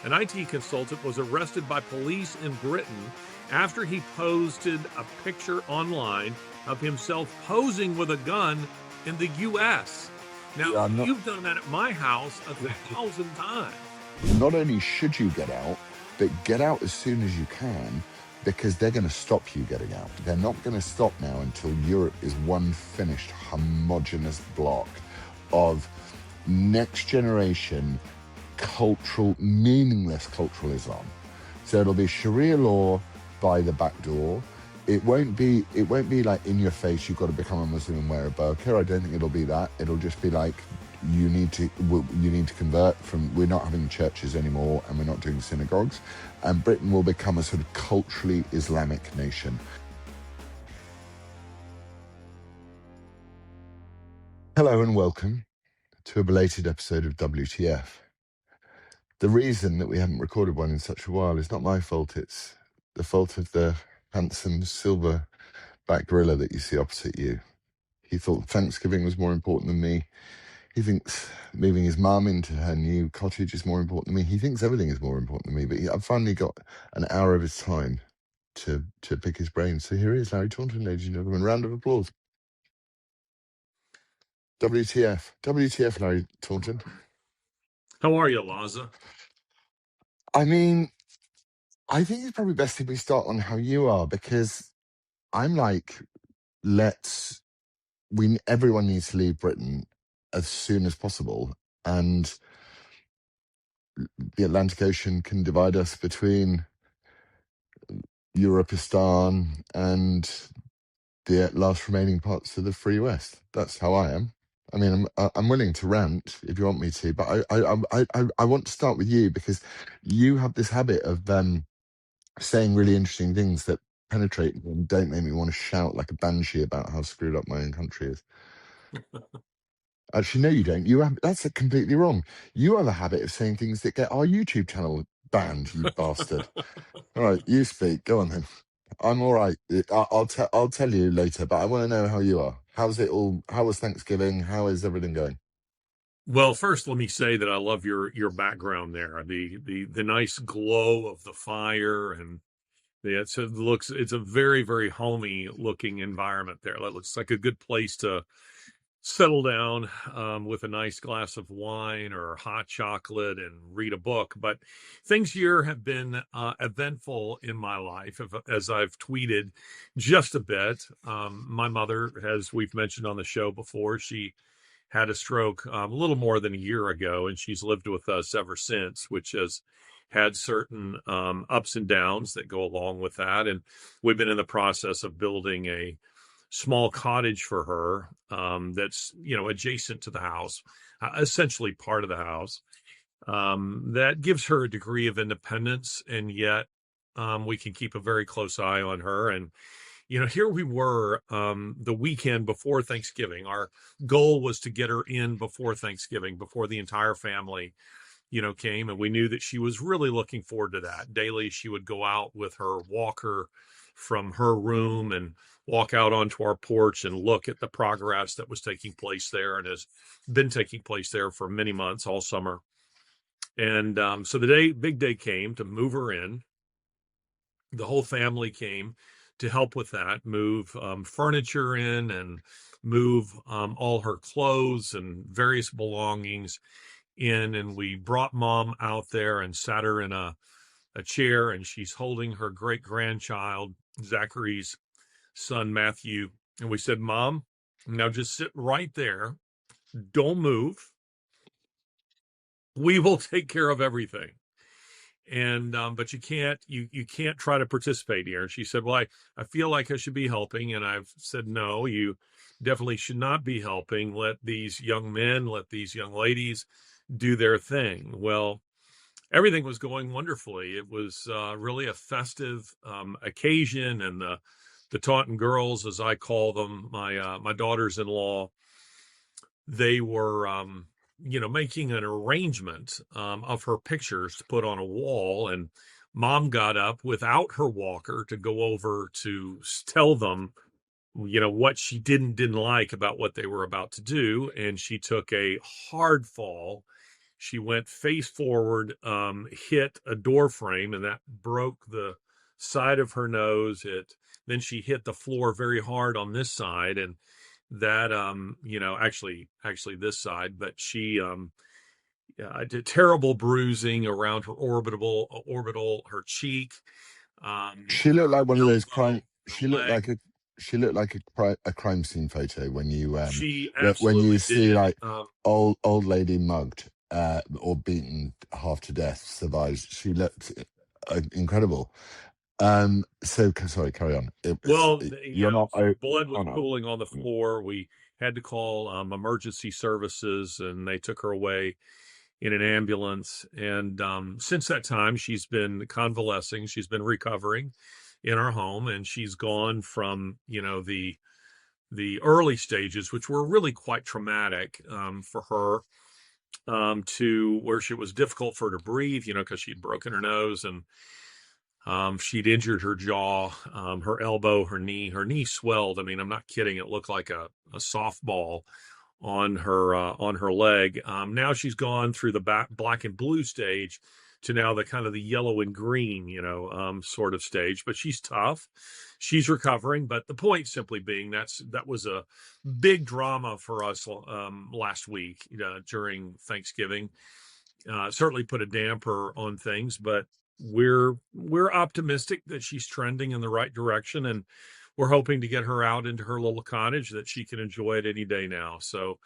An IT consultant was arrested by police in Britain after he posted a picture online of himself posing with a gun in the US. Now, Yeah, you've done that at my house 1,000 times. not only should you get out, but get out as soon as you can, because they're going to stop you getting out. They're not going to stop now until Europe is one finished, homogenous block of next generation cultural, meaningless cultural Islam. So it'll be Sharia law by the back door. It won't be like in your face, you've got to become a Muslim and wear a burqa. I don't think it'll be that. It'll just be like you need to convert from, we're not having churches anymore and we're not doing synagogues, and Britain will become a sort of culturally Islamic nation. Hello and welcome to a belated episode of WTF. The reason that we haven't recorded one in such a while is not my fault. It's the fault of the handsome silver-backed gorilla that you see opposite you. He thought Thanksgiving was more important than me. He thinks moving his mum into her new cottage is more important than me. He thinks everything is more important than me, but I've finally got an hour of his time to pick his brain. So here he is, Larry Taunton, ladies and gentlemen. Round of applause. WTF. WTF, Larry Taunton. How are you, Laza? I mean, I think it's probably best if we start on how you are, because I'm like, everyone needs to leave Britain as soon as possible. And the Atlantic Ocean can divide us between Europistan and the last remaining parts of the Free West. That's how I am. I mean, I'm willing to rant if you want me to, but I want to start with you, because you have this habit of saying really interesting things that penetrate me and don't make me want to shout like a banshee about how screwed up my own country is. Actually, no, you don't. That's completely wrong. You have a habit of saying things that get our YouTube channel banned, you bastard. All right, you speak. Go on then. I'm all right. I'll tell you later, but I want to know how you are. How's it all? How was Thanksgiving? How is everything going? Well, first, let me say that I love your background there. The nice glow of the fire, and it's a very, very homey looking environment there. That looks like a good place to settle down with a nice glass of wine or hot chocolate and read a book. But things here have been eventful in my life, as I've tweeted just a bit. My mother, as we've mentioned on the show before, she had a stroke a little more than a year ago, and she's lived with us ever since, which has had certain ups and downs that go along with that. And we've been in the process of building a small cottage for her that's adjacent to the house, essentially part of the house, that gives her a degree of independence, and yet we can keep a very close eye on her. And here we were the weekend before Thanksgiving. Our goal was to get her in before Thanksgiving, before the entire family came, and we knew that she was really looking forward to that. Daily she would go out with her walker from her room and walk out onto our porch and look at the progress that was taking place there, and has been taking place there for many months, all summer. And so the big day came to move her in. The whole family came to help with that, move furniture in and move all her clothes and various belongings in. And we brought mom out there and sat her in a chair, and she's holding her great grandchild, Zachary's son, Matthew. And we said, Mom, now just sit right there. Don't move. We will take care of everything. And but you can't try to participate here. And she said, well, I feel like I should be helping. And I've said, no, you definitely should not be helping. Let these young men, let these young ladies do their thing. Well, everything was going wonderfully. It was really a festive occasion, and the Taunton girls, as I call them, my daughters-in-law, they were making an arrangement of her pictures to put on a wall. And mom got up without her walker to go over to tell them what she didn't like about what they were about to do. And she took a hard fall. She went face forward, hit a door frame, and that broke the side of her nose. Then she hit the floor very hard on this side, and that actually this side, but she did terrible bruising around her orbital, her cheek, She looked like her one of those elbow, crime. her She looked leg. like a crime scene photo when you She when you absolutely see did. like old lady mugged or beaten half to death survives. She looked incredible. Sorry, carry on. Well, You're not. blood was Oh no. pooling on the floor. We had to call emergency services, and they took her away in an ambulance. And since that time, she's been convalescing. She's been recovering in our home, and she's gone from the early stages, which were really quite traumatic for her, to where she was difficult for her to breathe, because she'd broken her nose, and she'd injured her jaw, her elbow, her knee. Her knee swelled. I mean, I'm not kidding. It looked like a softball on her leg. Now she's gone through the black and blue stage to now the kind of the yellow and green, sort of stage. But she's tough. She's recovering. But the point simply being that was a big drama for us last week during Thanksgiving. Certainly put a damper on things, but we're optimistic that she's trending in the right direction, and we're hoping to get her out into her little cottage that she can enjoy it any day now. So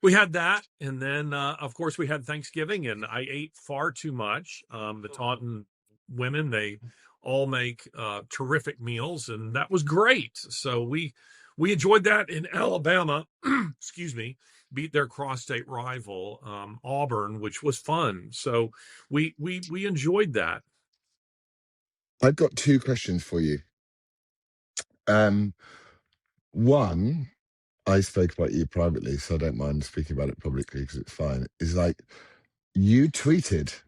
we had that, and then of course we had Thanksgiving, and I ate far too much. The Taunton women, they all make terrific meals, and that was great. So we enjoyed that in Alabama. Excuse me. Beat their cross-state rival, Auburn, which was fun. So we enjoyed that. I've got two questions for you. One, I spoke about you privately, so I don't mind speaking about it publicly because it's fine. Is like you tweeted.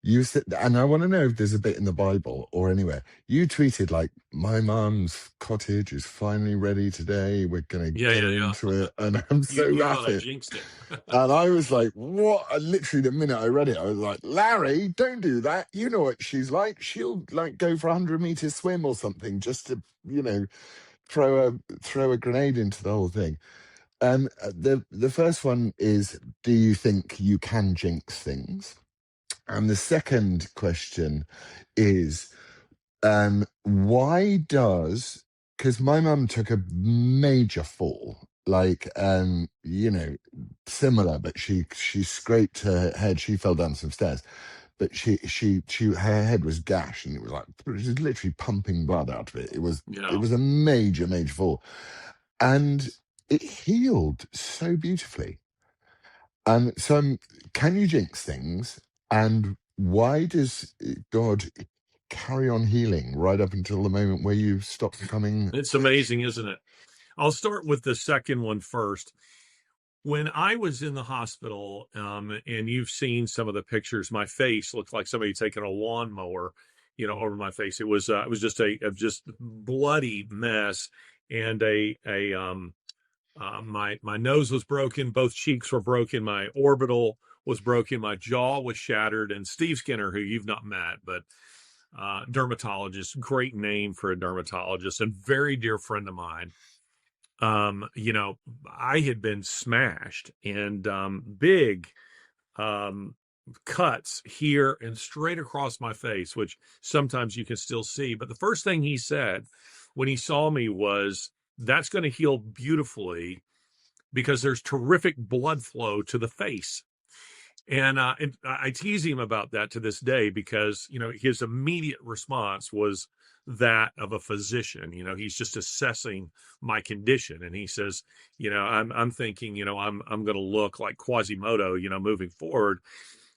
You said, and I want to know if there's a bit in the Bible or anywhere. You tweeted like, "My mom's cottage is finally ready today. We're gonna Yeah, get yeah, her yeah. into it," and I'm so You thought I happy. jinxed it. And I was like, "What?" And literally, the minute I read it, I was like, "Larry, don't do that. You know what she's like. She'll like go for a 100-meter swim or something just to, throw a grenade into the whole thing." The first one is, do you think you can jinx things? And the second question is, why does, because my mum took a major fall, like, similar, but she scraped her head. She fell down some stairs, but her head was gashed, and it was like, it was literally pumping blood out of it. It Yeah. was a major, major fall, and it healed so beautifully. So, can you jinx things? And why does God carry on healing right up until the moment where you stop becoming? It's amazing, isn't it? I'll start with the second one first. When I was in the hospital, and you've seen some of the pictures, my face looked like somebody taking a lawnmower, over my face. It was just a just bloody mess, and my nose was broken, both cheeks were broken, my orbital was broken, my jaw was shattered, and Steve Skinner, who you've not met, but dermatologist, great name for a dermatologist, and very dear friend of mine. You know, I had been smashed, and big um, cuts here and straight across my face, which sometimes you can still see. But the first thing he said when he saw me was, "That's going to heal beautifully because there's terrific blood flow to the face." And I tease him about that to this day because, his immediate response was that of a physician. He's just assessing my condition, and he says, I'm thinking, I'm going to look like Quasimodo, moving forward.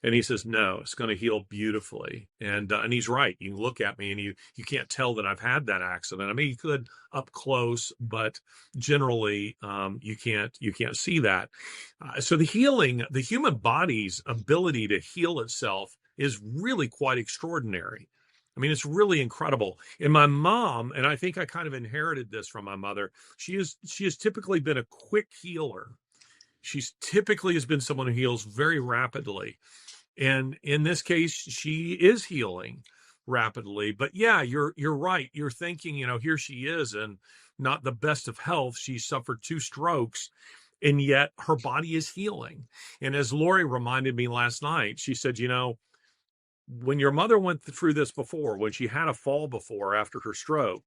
And he says, "No, it's going to heal beautifully." And he's right. You can look at me and you can't tell that I've had that accident. I mean, you could up close, but generally, you can't see that. So the human body's ability to heal itself is really quite extraordinary. I mean, it's really incredible. And my mom, and I think I kind of inherited this from my mother, she has typically been a quick healer. She's typically has been someone who heals very rapidly. And in this case, she is healing rapidly. But yeah, you're right. You're thinking, here she is and not the best of health. She suffered 2 strokes, and yet her body is healing. And as Lori reminded me last night, she said, when your mother went through this before, when she had a fall before after her stroke,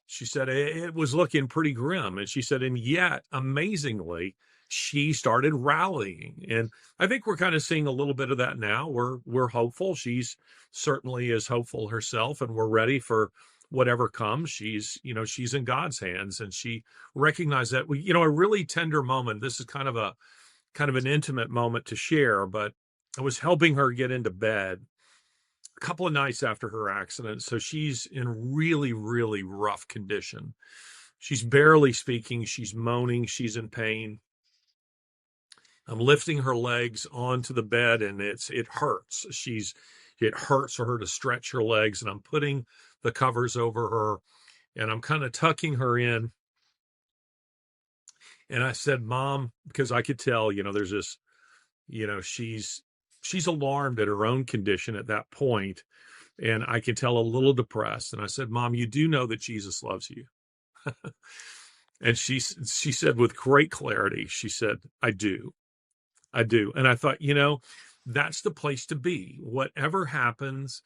she said it was looking pretty grim. And she said, and yet, amazingly, she started rallying. And I think we're kind of seeing a little bit of that now. We're hopeful. She's certainly is hopeful herself, and we're ready for whatever comes. She's in God's hands, and she recognized that a really tender moment. This is kind of an intimate moment to share, but I was helping her get into bed a couple of nights after her accident. So she's in really, really rough condition. She's barely speaking. She's moaning. She's in pain. I'm lifting her legs onto the bed, and it hurts. It hurts for her to stretch her legs, and I'm putting the covers over her, and I'm kind of tucking her in. And I said, Mom, because I could tell, there's this, she's alarmed at her own condition at that point, and I can tell a little depressed. And I said, Mom, you do know that Jesus loves you. And she said with great clarity, she said, I do. I do. And I thought, that's the place to be. Whatever happens,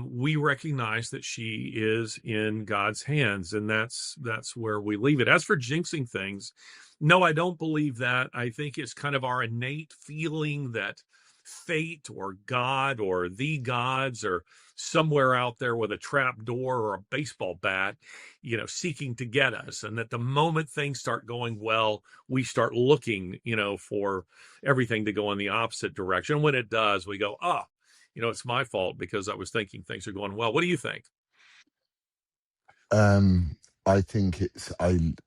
we recognize that she is in God's hands, and that's where we leave it. As for jinxing things, no, I don't believe that. I think it's kind of our innate feeling that fate or God or the gods are somewhere out there with a trap door or a baseball bat, seeking to get us. And that the moment things start going well, we start looking, for everything to go in the opposite direction. When it does, we go, oh, it's my fault because I was thinking things are going well. What do you think? I think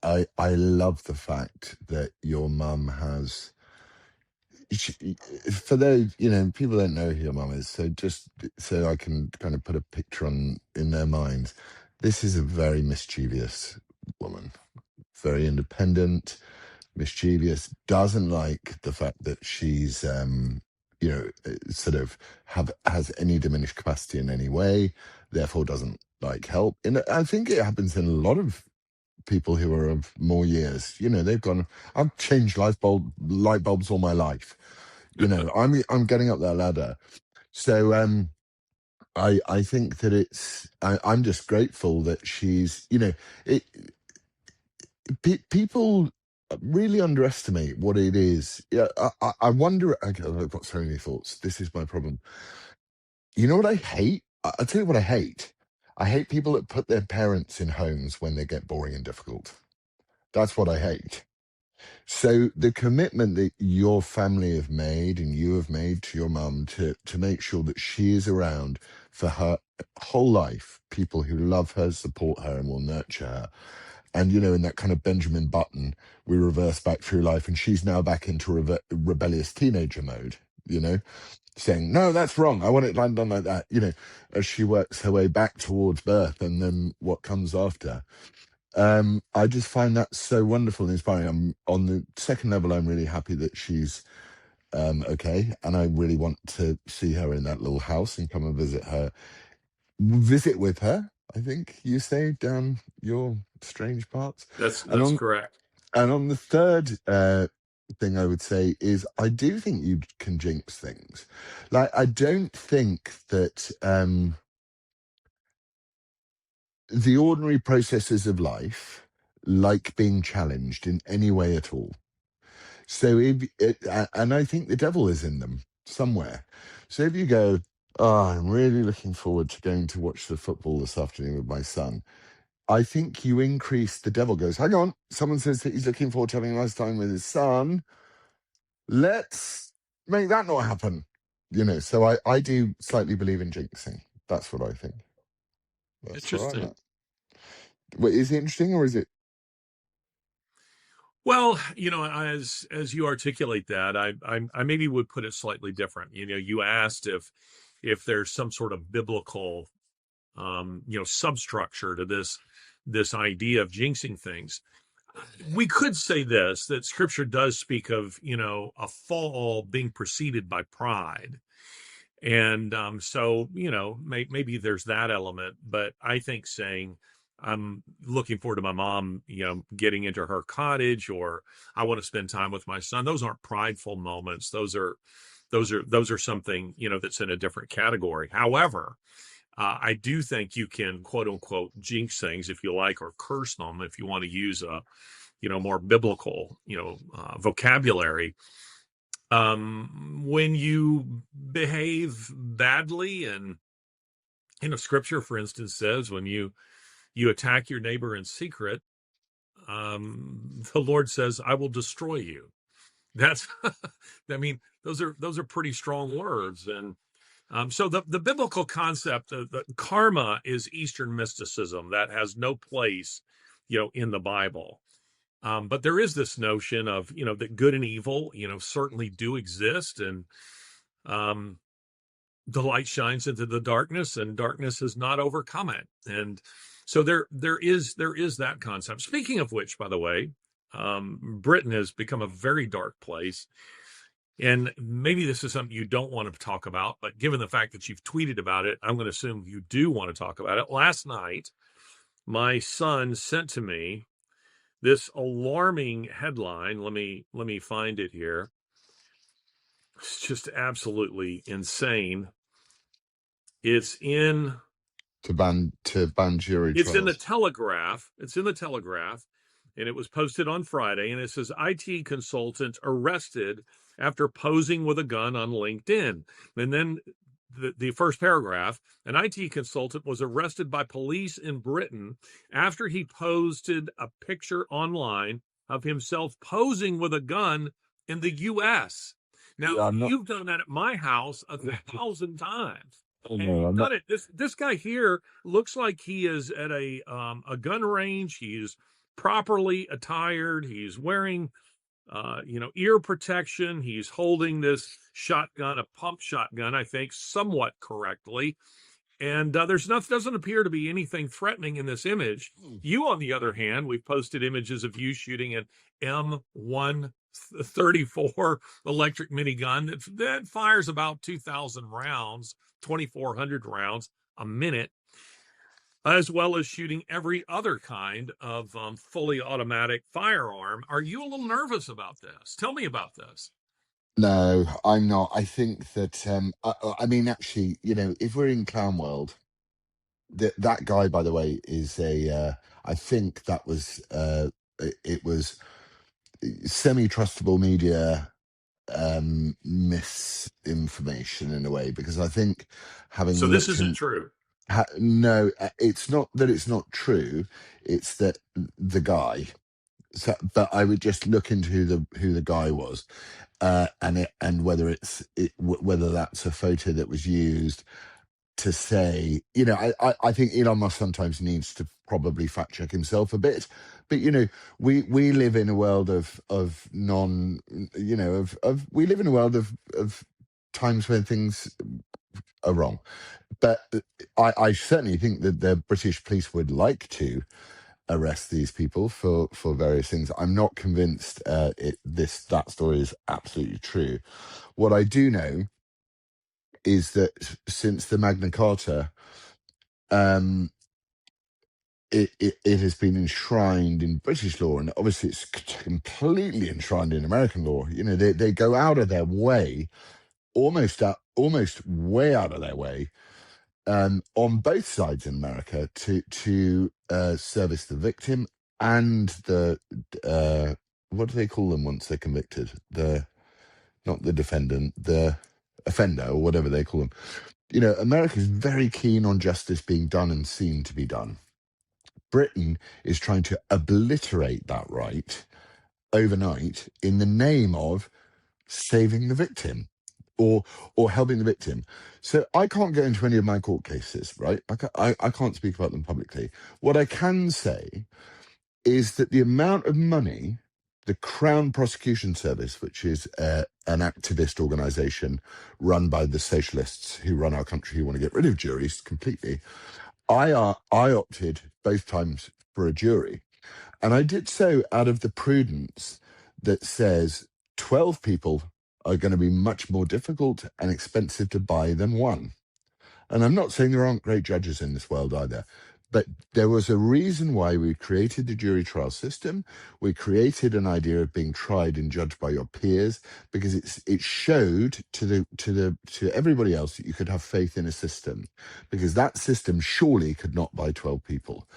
I love the fact that your mum has. For those, people don't know who your mum is, so just so I can kind of put a picture on in their minds. This is a very mischievous woman, very independent, mischievous, doesn't like the fact that she's sort of has any diminished capacity in any way, therefore doesn't like help. And I think it happens in a lot of people who are of more years. They've gone, I've changed light bulbs all my life. I'm getting up that ladder. So I think that I'm just grateful that she's, it people really underestimate what it is. Yeah, I wonder. I've got so many thoughts. This is my problem. You know what I hate? I'll tell you what I hate. I hate people that put their parents in homes when they get boring and difficult. That's what I hate. So the commitment that your family have made and you have made to your mum to make sure that she is around for her whole life, people who love her, support her, and will nurture her. And, in that kind of Benjamin Button, we reverse back through life, and she's now back into rebellious teenager mode, saying, no, that's wrong. I want it done like that, as she works her way back towards birth and then what comes after. I just find that so wonderful and inspiring. On the second level, I'm really happy that she's okay, and I really want to see her in that little house and come and visit with her. I think you say down your strange parts, and That's on correct. the third thing I would say is I do think you can jinx things. Like I don't think that the ordinary processes of life like being challenged in any way at all. So and I think the devil is in them somewhere. So if you go, oh, I'm really looking forward to going to watch the football this afternoon with my son, I think you increase, the devil goes, hang on, someone says that he's looking forward to having a nice time with his son. Let's make that not happen. So I do slightly believe in jinxing. That's what I think. That's where I'm Interesting. at. Wait, is it interesting or is it? Well, as you articulate that, I maybe would put it slightly different. You asked if there's some sort of biblical substructure to this idea of jinxing things. we could say this, that scripture does speak of, a fall being preceded by pride. And so, maybe there's that element. But I think saying, I'm looking forward to my mom, getting into her cottage, or I want to spend time with my son. Those aren't prideful moments. Those are something, that's in a different category. However, I do think you can quote unquote jinx things if you like, or curse them if you want to use a, more biblical, vocabulary. When you behave badly, and scripture, for instance, says when you attack your neighbor in secret, the Lord says, I will destroy you. That's I mean, those are pretty strong words. And so the biblical concept of the karma is Eastern mysticism that has no place, in the Bible. But there is this notion of, that good and evil, certainly do exist. And um, the light shines into the darkness, and darkness has not overcome it. And so there is that concept. Speaking of which, by the way, Britain has become a very dark place. And maybe this is something you don't want to talk about, but given the fact that you've tweeted about it, I'm going to assume you do want to talk about it. Last night, my son sent to me this alarming headline. Let me find it here. It's just absolutely insane. It's in to ban jury It's in the trials. Telegraph. It's in the Telegraph, and it was posted on Friday. And it says IT consultant arrested after posing with a gun on LinkedIn. And then the first paragraph: an IT consultant was arrested by police in Britain after he posted a picture online of himself posing with a gun in the U.S. Now, Yeah, I'm not. you've done that at my house 1,000 times. Oh And no, you've I'm not. done it. This guy here looks like he is at a gun range. He's properly attired. He's wearing ear protection. He's holding this shotgun, a pump shotgun, I think, somewhat correctly. And doesn't appear to be anything threatening in this image. You, on the other hand, we've posted images of you shooting an M134 electric minigun that fires about 2,000 rounds, 2,400 rounds a minute, as well as shooting every other kind of fully automatic firearm. Are you a little nervous about this? Tell me about this. No, I'm not. I think that I mean, actually, if we're in clown world, that guy, by the way, is a. I think that was it was semi-trustable media misinformation in a way, because I think having So this looked isn't in. true. No, it's not that it's not true. It's that the guy. So, but I would just look into who the guy was, and whether that's a photo that was used to say. I think Elon Musk sometimes needs to probably fact check himself a bit. But we live in a world of non. We live in a world of times when things are wrong. But I certainly think that the British police would like to arrest these people for various things. I'm not convinced that story is absolutely true. What I do know is that since the Magna Carta, um, it has been enshrined in British law, and obviously it's completely enshrined in American law. They go out of their way, almost way out of their way, on both sides in America to service the victim and the what do they call them once they're convicted? Not the defendant, the offender, or whatever they call them. America is very keen on justice being done and seen to be done. Britain is trying to obliterate that right overnight in the name of saving the victim, or helping the victim. So I can't go into any of my court cases, right? I can't speak about them publicly. What I can say is that the amount of money the Crown Prosecution Service, which is an activist organization run by the socialists who run our country, who want to get rid of juries completely. I opted both times for a jury. And I did so out of the prudence that says 12 people are going to be much more difficult and expensive to buy than one. And I'm not saying there aren't great judges in this world either, but there was a reason why we created the jury trial system. We created an idea of being tried and judged by your peers because it showed to everybody else that you could have faith in a system, because that system surely could not buy 12 people.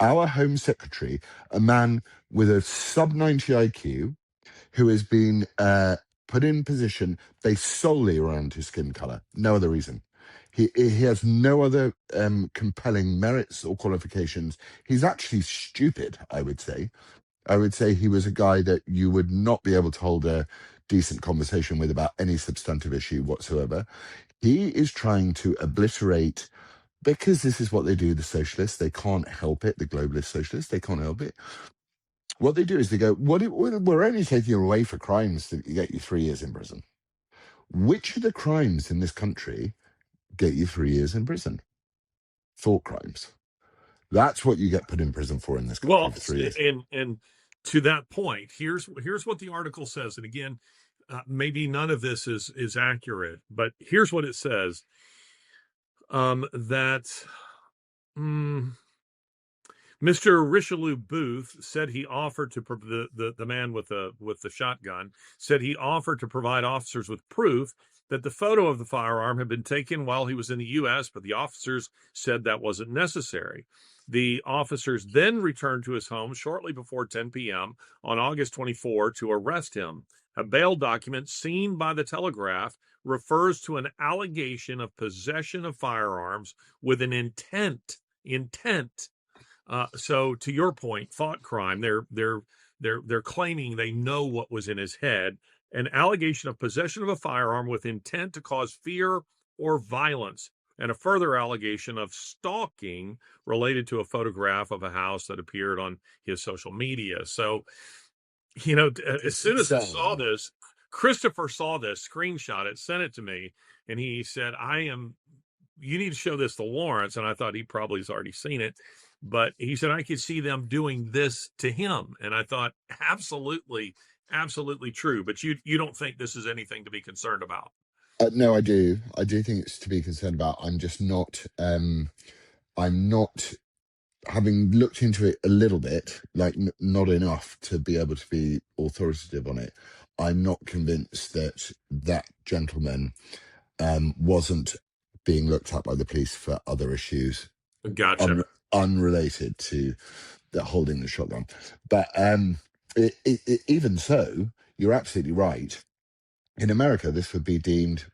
Our Home Secretary, a man with a sub 90 IQ, who has been put in position based solely around his skin color, no other reason. He has no other compelling merits or qualifications. He's actually stupid, I would say. I would say he was a guy that you would not be able to hold a decent conversation with about any substantive issue whatsoever. He is trying to obliterate, because this is what they do, the socialists. They can't help it. The globalist socialists, they can't help it. What they do is they go, we're only taking you away for crimes that get you 3 years in prison. Which of the crimes in this country get you 3 years in prison? Thought crimes. That's what you get put in prison for in this country, Well, for 3 years. and to that point, here's what the article says. And again, maybe none of this is accurate, but here's what it says: that. Mr. Richelieu Booth said he offered to the man with the shotgun said he offered to provide officers with proof that the photo of the firearm had been taken while he was in the U.S., but the officers said that wasn't necessary. The officers then returned to his home shortly before 10 p.m. on August 24 to arrest him. A bail document seen by the Telegraph refers to an allegation of possession of firearms with an intent. So to your point, thought crime, they're claiming they know what was in his head. An allegation of possession of a firearm with intent to cause fear or violence, and a further allegation of stalking related to a photograph of a house that appeared on his social media. So, as soon as I saw this, Christopher saw this, screenshot it, sent it to me, and he said, you need to show this to Laurence. And I thought he probably has already seen it. But he said, I could see them doing this to him. And I thought, absolutely, absolutely true. But you don't think this is anything to be concerned about? No, I do. I do think it's to be concerned about. I'm just not. I'm not, having looked into it a little bit, like not enough to be able to be authoritative on it. I'm not convinced that that gentleman wasn't being looked at by the police for other issues Gotcha. unrelated to the holding the shotgun. But even so, you're absolutely right. In America, this would be deemed,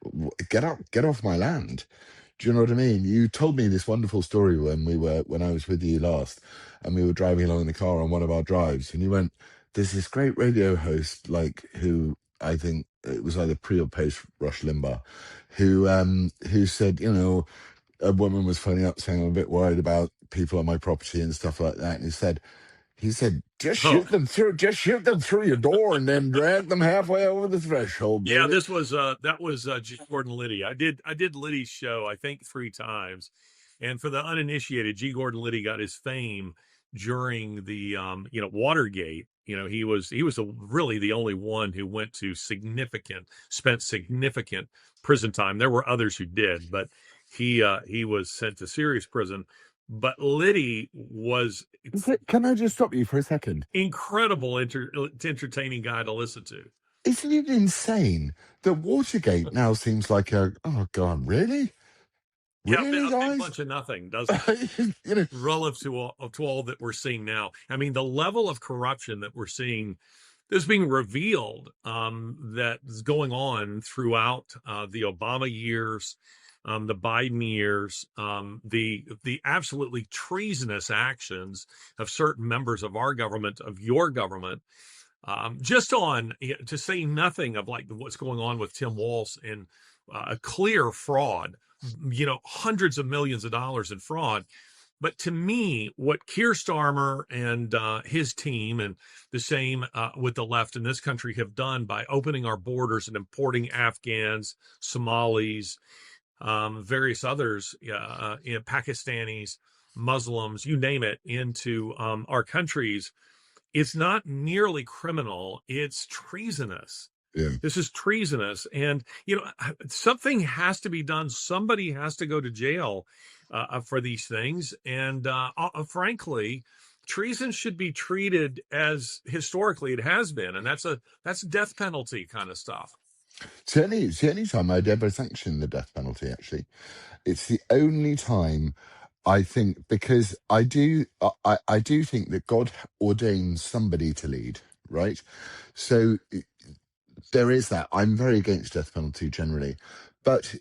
get off my land. Do you know what I mean? You told me this wonderful story when I was with you last, and we were driving along in the car on one of our drives, and you went, "There's this great radio host, like, who I think it was either pre or post Rush Limbaugh, who said, a woman was phoning up saying, I'm a bit worried about people on my property and stuff like that," and he said, just shoot them through your door and then drag them halfway over the threshold, baby. Yeah, that was G. Gordon Liddy. I did Liddy's show, I think, 3 times. And for the uninitiated, G. Gordon Liddy got his fame during the Watergate. He was really the only one who spent significant prison time. There were others who did, but he was sent to serious prison. But Liddy was, Can I just stop you for a second? Incredible, entertaining guy to listen to. Isn't it insane that Watergate now seems like oh God, really? Really, a guys? big bunch of nothing, doesn't it? Relative to all that we're seeing now. I mean, the level of corruption that we're seeing that's being revealed, that is going on throughout the Obama years, the Biden years, the absolutely treasonous actions of certain members of our government, of your government, just on, to say nothing of like what's going on with Tim Walz and a clear fraud, hundreds of millions of dollars in fraud. But to me, what Keir Starmer and his team, and the same with the left in this country, have done by opening our borders and importing Afghans, Somalis, various others, Pakistanis, Muslims, you name it, into our countries, it's not merely criminal, it's treasonous. Yeah. This is treasonous. And, something has to be done. Somebody has to go to jail for these things. And frankly, treason should be treated as historically it has been. And that's death penalty kind of stuff. It's the only time I'd ever sanction the death penalty, actually. It's the only time I think, because I do think that God ordains somebody to lead, right? So there is that. I'm very against death penalty generally, but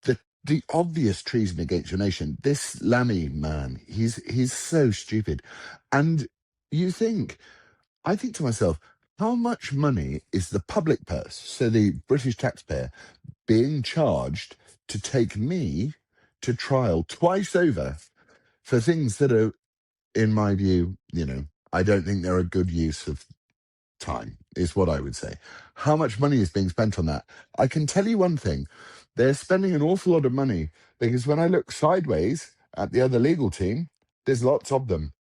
the obvious treason against your nation, this Lammy man, he's so stupid. And you think, I think to myself, how much money is the public purse, so the British taxpayer, being charged to take me to trial twice over for things that are, in my view, I don't think they're a good use of time, is what I would say. How much money is being spent on that? I can tell you one thing: they're spending an awful lot of money, because when I look sideways at the other legal team, there's lots of them.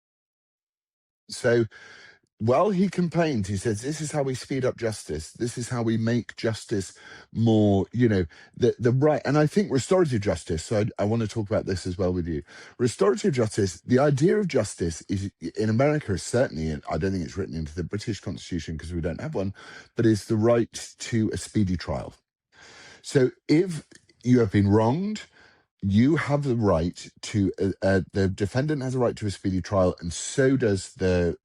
So while he complained, he says, this is how we speed up justice. This is how we make justice more, the right. And I think restorative justice, so I want to talk about this as well with you. Restorative justice, the idea of justice is, in America, certainly, and I don't think it's written into the British Constitution because we don't have one, but is the right to a speedy trial. So if you have been wronged, you have the right to the defendant has a right to a speedy trial, and so does the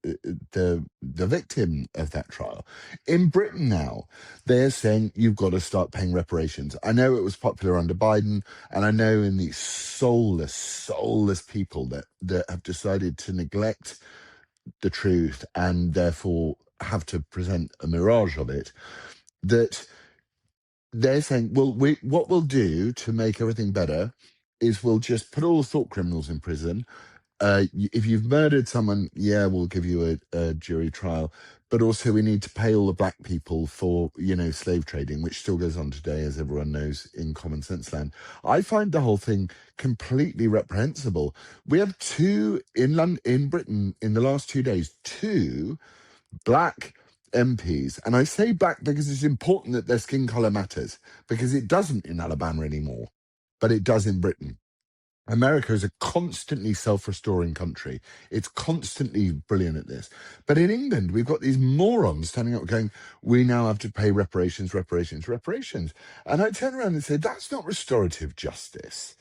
victim of that trial. In Britain now, they're saying you've got to start paying reparations. I know it was popular under Biden, and I know in these soulless people that have decided to neglect the truth and therefore have to present a mirage of it, that they're saying, well, what we'll do to make everything better is we'll just put all the thought criminals in prison. If you've murdered someone, yeah, we'll give you a jury trial. But also we need to pay all the black people for, slave trading, which still goes on today, as everyone knows, in common sense land. I find the whole thing completely reprehensible. We have in Britain, in the last 2 days, two black MPs, and I say black because it's important that their skin color matters, because it doesn't in Alabama anymore, but it does in Britain. America is a constantly self-restoring country. It's constantly brilliant at this. But in England, we've got these morons standing up going, we now have to pay reparations. And I turn around and say, that's not restorative justice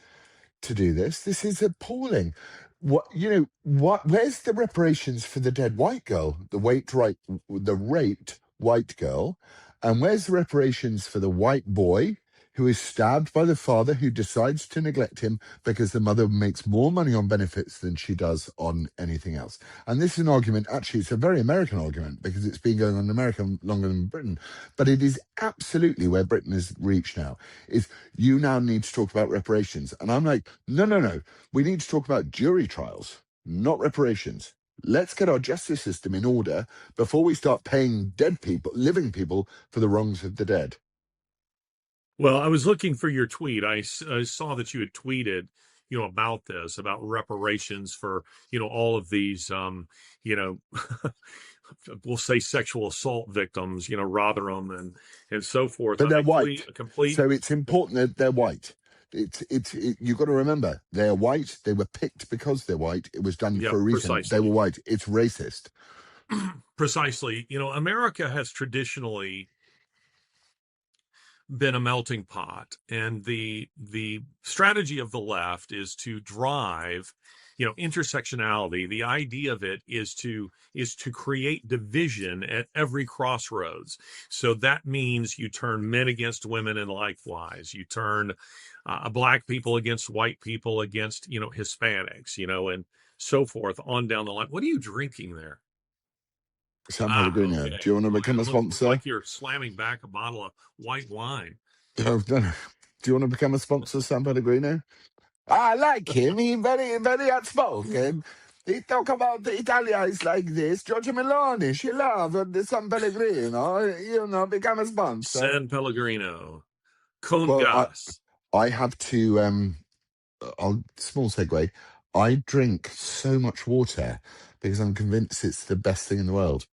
to do this. This is appalling. Where's the reparations for the dead white girl, the raped white girl? And where's the reparations for the white boy who is stabbed by the father, who decides to neglect him because the mother makes more money on benefits than she does on anything else? And this is an argument, actually, it's a very American argument, because it's been going on in America longer than Britain. But it is absolutely where Britain has reached now, is you now need to talk about reparations. And I'm like, no. We need to talk about jury trials, not reparations. Let's get our justice system in order before we start paying living people, for the wrongs of the dead. Well, I was looking for your tweet. I saw that you had tweeted, about this, about reparations for, all of these, you know, we'll say sexual assault victims, Rotherham and so forth. But I they're complete, white, a complete, so it's important that they're white. You've got to remember, they're white. They were picked because they're white. It was done yeah, for a reason. They were precisely, white. It's racist. precisely. America has traditionally been a melting pot, and the strategy of the left is to drive intersectionality. The idea of it is to create division at every crossroads. So that means you turn men against women, and likewise you turn black people against white people, against Hispanics, and so forth on down the line. What are you drinking there? San Ah, Pellegrino, okay. do you want to Well, become a it looks sponsor? like you're slamming back a bottle of white wine. Oh, no. Do you want to become a sponsor, San Pellegrino? I like him. He's very, very outspoken. He talk about the Italians like this. Giorgio Meloni, she loves the San Pellegrino. Become a sponsor. San Pellegrino, con Well, gas. I have to. Small segue. I drink so much water because I'm convinced it's the best thing in the world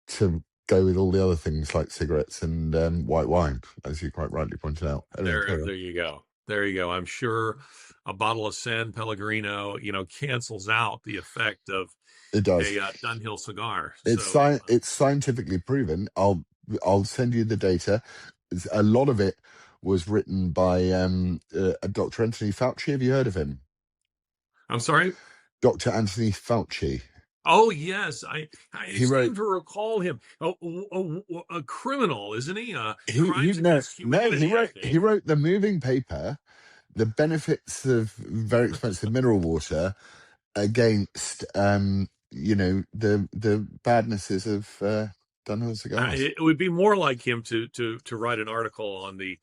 to go with all the other things like cigarettes and white wine, as you quite rightly pointed out. Anyway, carry on. There you go. There you go. I'm sure a bottle of San Pellegrino, cancels out the effect of It does. a Dunhill cigar. It's So, it's scientifically proven. I'll send you the data. A lot of it was written by Dr. Anthony Fauci. Have you heard of him? I'm sorry. Dr. Anthony Fauci. Oh yes, I He wrote seem to recall him. A criminal, isn't he? he Crimes no against no humanity, I he think. wrote the moving paper, the benefits of very expensive mineral water against the badnesses of Dunhill cigars. It would be more like him to write an article on the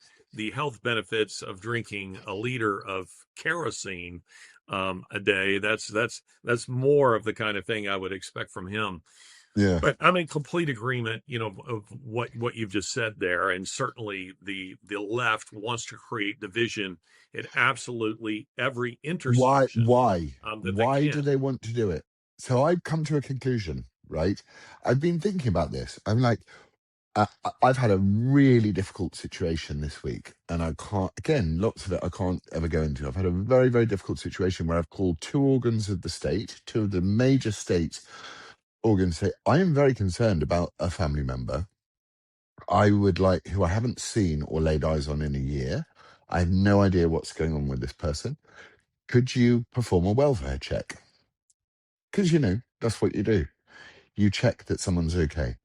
health benefits of drinking a liter of kerosene a day. That's more of the kind of thing I would expect from him. Yeah. But I'm in complete agreement, of what you've just said there, and certainly the left wants to create division at absolutely every Why? intersection Why? that they Why do can. they want to do it? So I've come to a conclusion, right? I've been thinking about this. I'm like, I've had a really difficult situation this week, and I can't. Again, lots of it I can't ever go into. I've had a very, very difficult situation where I've called two organs of the state, two of the major state organs. Say, I am very concerned about a family member I would like who I haven't seen or laid eyes on in a year. I have no idea what's going on with this person. Could you perform a welfare check? Because, that's what you do. You check that someone's okay.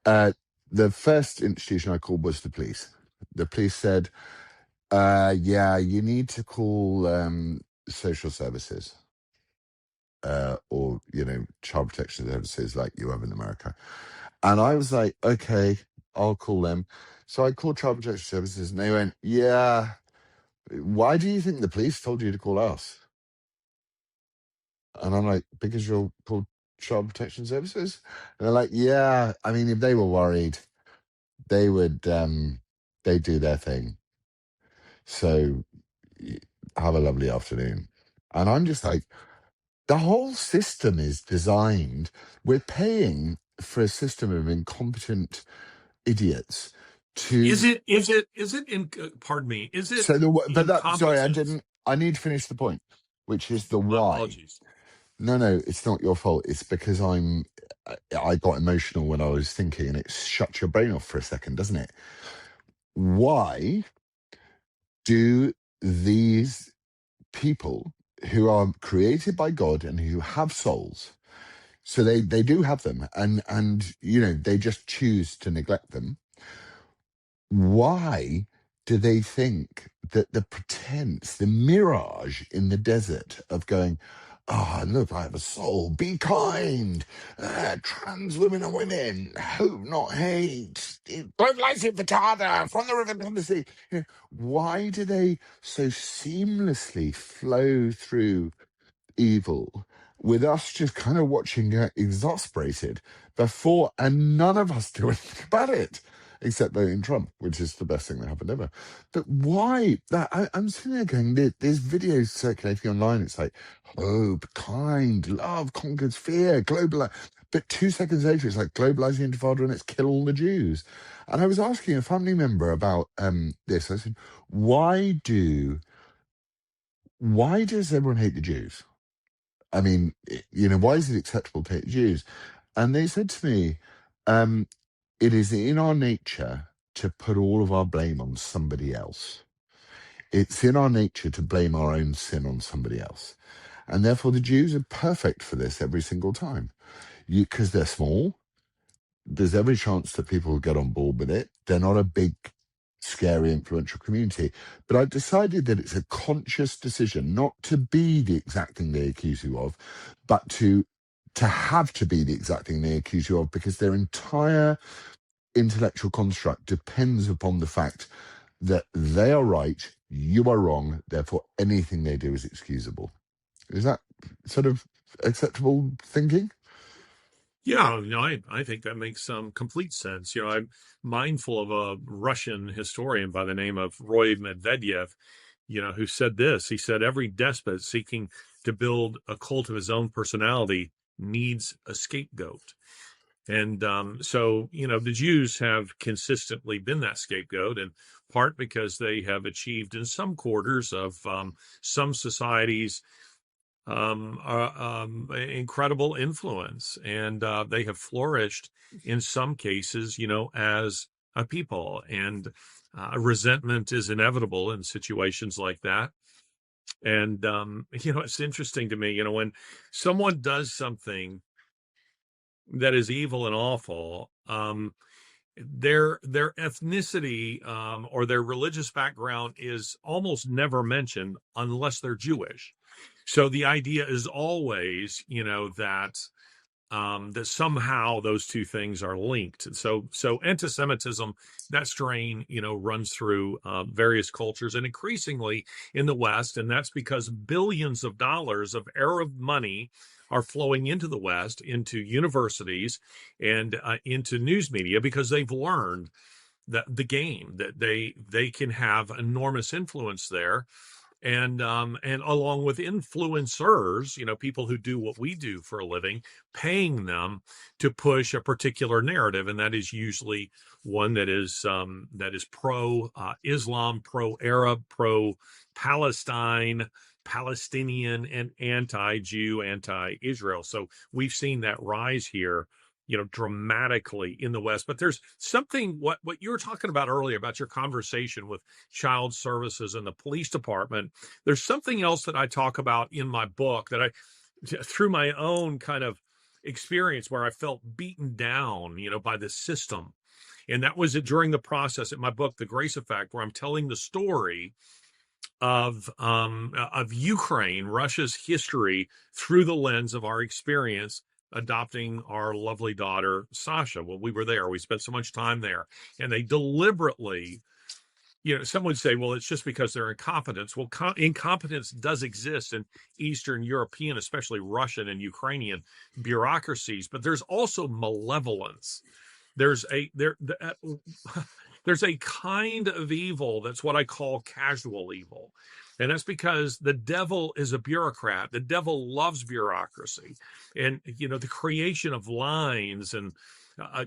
Uh, the first institution I called was the police. The police said, yeah, you need to call social services or, child protection services like you have in America. And I was like, okay, I'll call them. So I called child protection services and they went, yeah, why do you think the police told you to call us? And I'm like, because you're called Child Protection Services? And they're like, yeah, I mean, if they were worried, they would they do their thing. So have a lovely afternoon. And I'm just like, the whole system is designed, we're paying for a system of incompetent idiots to Is it in, pardon me, is it so but that sorry, incompetence? I need to finish the point, which is the My why. apologies. No, it's not your fault. It's because I got emotional when I was thinking, and it shuts your brain off for a second, doesn't it? Why do these people who are created by God and who have souls, so they do have them, and they just choose to neglect them? Why do they think that the pretense, the mirage in the desert of going, oh, look, I have a soul, be kind, trans women are women, hope not hate, globalize it potada, from the river to the sea. Why do they so seamlessly flow through evil with us just kind of watching exasperated before, and none of us do anything about it except voting Trump, which is the best thing that happened ever. But why that I'm sitting there going, there's videos circulating online, it's like hope, kind, love conquers fear, global, but 2 seconds later it's like globalize the intifada and it's kill all the Jews. And I was asking a family member about this. I said, why does everyone hate the Jews? I mean, why is it acceptable to hate Jews? And they said to me, um, it is in our nature to put all of our blame on somebody else. It's in our nature to blame our own sin on somebody else. And therefore, the Jews are perfect for this every single time. Because they're small, there's every chance that people will get on board with it. They're not a big, scary, influential community. But I've decided that it's a conscious decision not to be the exact thing they accuse you of, but to have to be the exact thing they accuse you of, because their entire intellectual construct depends upon the fact that they are right, you are wrong, therefore anything they do is excusable. Is that sort of acceptable thinking? Yeah, I think that makes some complete sense. I'm mindful of a Russian historian by the name of Roy Medvedev, who said this. He said, every despot seeking to build a cult of his own personality needs a scapegoat. And so, the Jews have consistently been that scapegoat, in part because they have achieved in some quarters of some societies incredible influence, and they have flourished in some cases, as a people. And resentment is inevitable in situations like that. And it's interesting to me, when someone does something that is evil and awful, their ethnicity or their religious background is almost never mentioned unless they're Jewish. So the idea is always, that somehow those two things are linked. And so anti-Semitism, that strain, runs through various cultures, and increasingly in the West. And that's because billions of dollars of Arab money are flowing into the West, into universities and into news media, because they've learned that the game, that they can have enormous influence there. And along with influencers, people who do what we do for a living, paying them to push a particular narrative, and that is usually one that is pro Islam, pro Arab, pro Palestine, Palestinian, and anti-Jew, anti-Israel. So we've seen that rise here, dramatically in the West. But there's something, what you were talking about earlier about your conversation with child services and the police department. There's something else that I talk about in my book that through my own kind of experience, where I felt beaten down, by the system. And that was during the process in my book, The Grace Effect, where I'm telling the story of Ukraine, Russia's history, through the lens of our experience adopting our lovely daughter, Sasha. Well, we were there. We spent so much time there. And they deliberately, some would say, well, it's just because they're incompetence. Well, incompetence does exist in Eastern European, especially Russian and Ukrainian bureaucracies, but there's also malevolence. There's a kind of evil that's what I call casual evil. And that's because the devil is a bureaucrat. The devil loves bureaucracy. And, the creation of lines and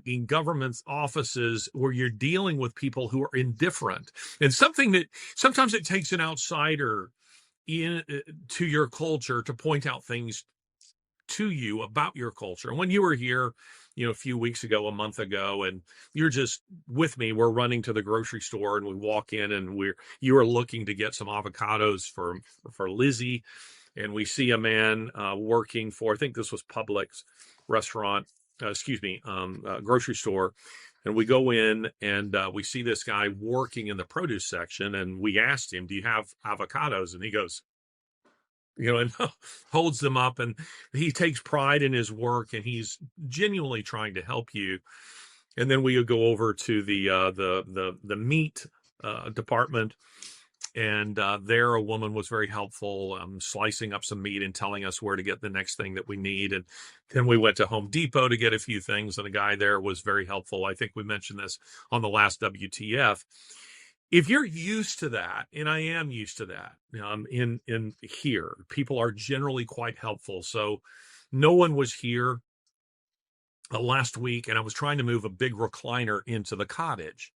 in government offices where you're dealing with people who are indifferent. And something that sometimes it takes an outsider to your culture to point out things to you about your culture. And when you were here, a few weeks ago, a month ago, and you're just with me, we're running to the grocery store and we walk in and you are looking to get some avocados for Lizzie. And we see a man working for, I think this was Publix restaurant, grocery store. And we go in and we see this guy working in the produce section. And we asked him, do you have avocados? And he goes, and holds them up, and he takes pride in his work, and he's genuinely trying to help you. And then we go over to the meat department, and there a woman was very helpful, slicing up some meat and telling us where to get the next thing that we need. And then we went to Home Depot to get a few things, and a guy there was very helpful. I think we mentioned this on the last WTF. If you're used to that, and I am used to that, in here, people are generally quite helpful. So no one was here last week, and I was trying to move a big recliner into the cottage.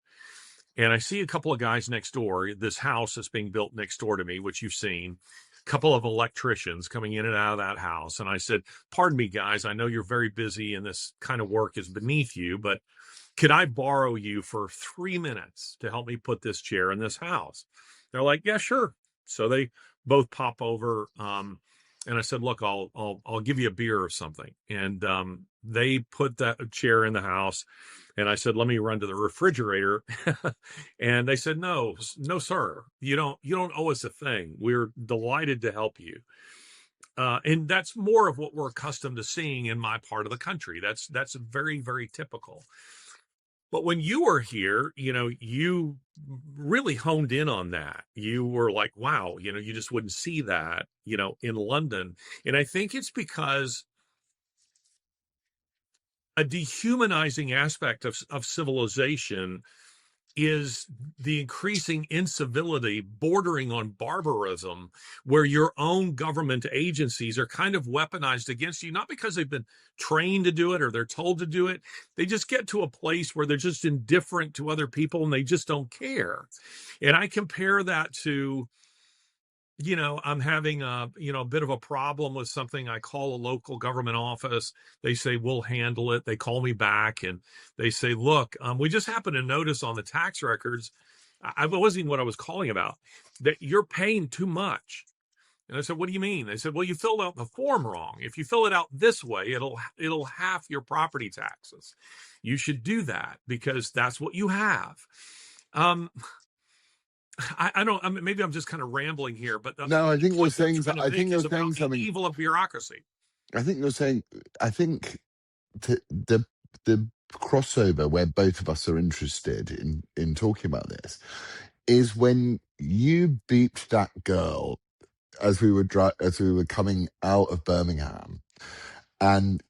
And I see a couple of guys next door, this house that's being built next door to me, which you've seen, a couple of electricians coming in and out of that house. And I said, pardon me, guys, I know you're very busy and this kind of work is beneath you, but could I borrow you for 3 minutes to help me put this chair in this house? They're like, yeah, sure. So they both pop over. And I said, look, I'll give you a beer or something. And they put that chair in the house. And I said, let me run to the refrigerator. And they said, no, sir, you don't owe us a thing. We're delighted to help you. And that's more of what we're accustomed to seeing in my part of the country. That's very, very typical. But when you were here, you really honed in on that. You were like, wow, you just wouldn't see that, in London. And I think it's because a dehumanizing aspect of civilization is the increasing incivility bordering on barbarism, where your own government agencies are kind of weaponized against you, not because they've been trained to do it or they're told to do it. They just get to a place where they're just indifferent to other people and they just don't care. And I compare that to, I'm having a bit of a problem with something. I call a local government office. They say, we'll handle it. They call me back and they say, look, we just happen to notice on the tax records, I wasn't even what I was calling about, that you're paying too much. And I said, what do you mean? They said, well, you filled out the form wrong. If you fill it out this way, it'll half your property taxes. You should do that because that's what you have. Um, I don't. I mean, maybe I'm just kind of rambling here, but No, I the think you're point that I'm saying. trying to I think make you're is about saying the something. evil of bureaucracy. I think you're saying. I think the crossover where both of us are interested in talking about this is when you beeped that girl as as we were coming out of Birmingham, and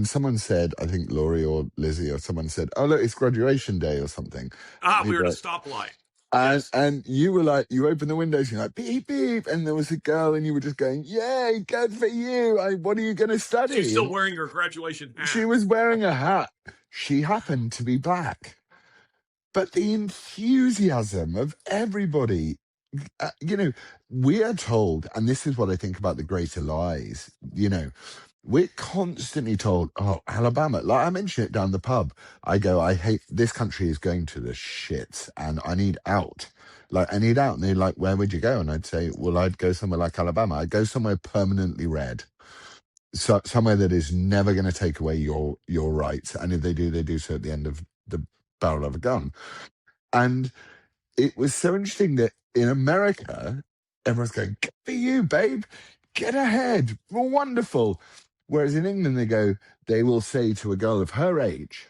someone said, I think Laurie or Lizzie or someone said, "Oh look, it's graduation day" or something. And We you were at a were stoplight. and Yes, and you were like, you opened the windows, you're like, beep beep, and there was a girl, and you were just going, "Yay, good for you! What are you going to she's study?" still And wearing her graduation she hat. was wearing a hat. She happened to be black, but the enthusiasm of everybody, we are told, and this is what I think about the greater lies. We're constantly told, "Oh, Alabama." Like I mentioned it down the pub. I go, "I hate this country is going to the shit, and I need out." Like I need out, and they're like, "Where would you go?" And I'd say, "Well, I'd go somewhere like Alabama. I'd go somewhere permanently red, so somewhere that is never going to take away your rights. And if they do so at the end of the barrel of a gun." And it was so interesting that in America, everyone's going, "Good for you, babe. Get ahead. Well, wonderful." Whereas in England, they will say to a girl of her age,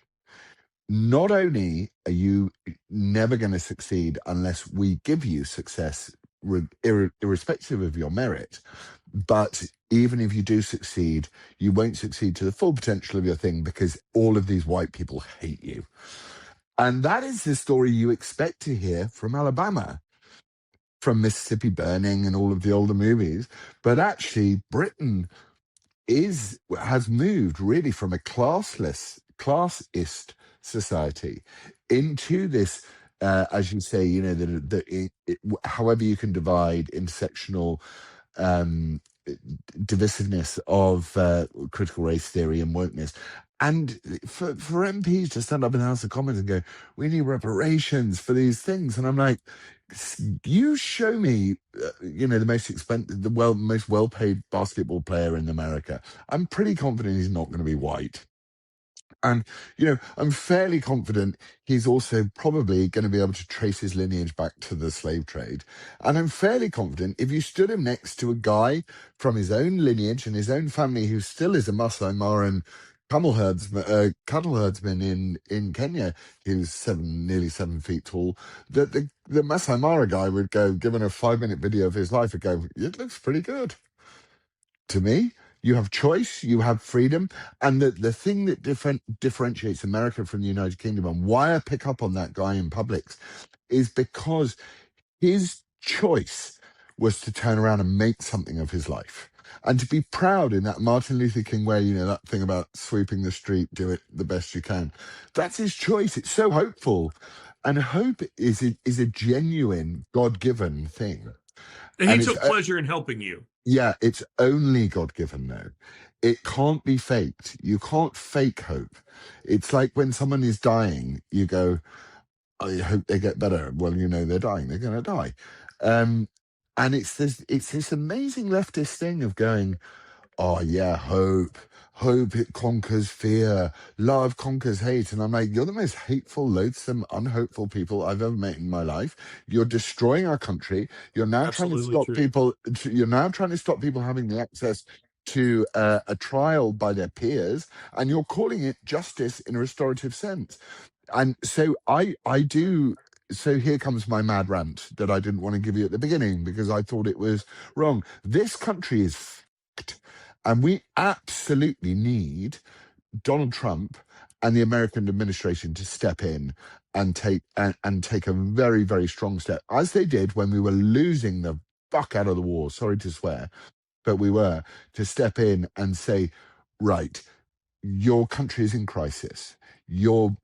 "Not only are you never going to succeed unless we give you success, irrespective of your merit, but even if you do succeed, you won't succeed to the full potential of your thing because all of these white people hate you." And that is the story you expect to hear from Alabama, from Mississippi Burning and all of the older movies. But actually, Britain has moved really from a classist society into this, as you say, however you can divide intersectional um, divisiveness of critical race theory and wokeness. And for MPs to stand up in the House of Commons and go, "We need reparations for these things," and I'm like, you show me, the most expensive, most well-paid basketball player in America. I'm pretty confident he's not going to be white. And, I'm fairly confident he's also probably going to be able to trace his lineage back to the slave trade. And I'm fairly confident if you stood him next to a guy from his own lineage and his own family who still is a Masai Maran cattle herdsman in Kenya, who's nearly 7 feet tall, that the Masai Mara guy would go, given a 5-minute video of his life, would go, "It looks pretty good to me." You have choice, you have freedom. And the thing that differentiates America from the United Kingdom, and why I pick up on that guy in Publix, is because his choice was to turn around and make something of his life. And to be proud in that Martin Luther King way, that thing about sweeping the street, do it the best you can. That's his choice. It's so hopeful. And hope is a genuine God given thing. And he And it's took pleasure in helping you. yeah, it's only God given though. It can't be faked. You can't fake hope. It's like when someone is dying, you go, "I hope they get better." Well, they're dying. They're going to die. Um, and it's this amazing leftist thing of going, "Oh yeah, hope it conquers fear, love conquers hate." And I'm like, "You're the most hateful, loathsome, unhopeful people I've ever met in my life. You're destroying our country. You're now trying to Absolutely stop true. people. You're now trying to stop people having the access to a trial by their peers, and you're calling it justice in a restorative sense." And so I do. So here comes my mad rant that I didn't want to give you at the beginning because I thought it was wrong. This country is fucked, and we absolutely need Donald Trump and the American administration to step in and take a very, very strong step, as they did when we were losing the fuck out of the war. Sorry to swear, but we were, to step in and say, right, your country is in crisis. Your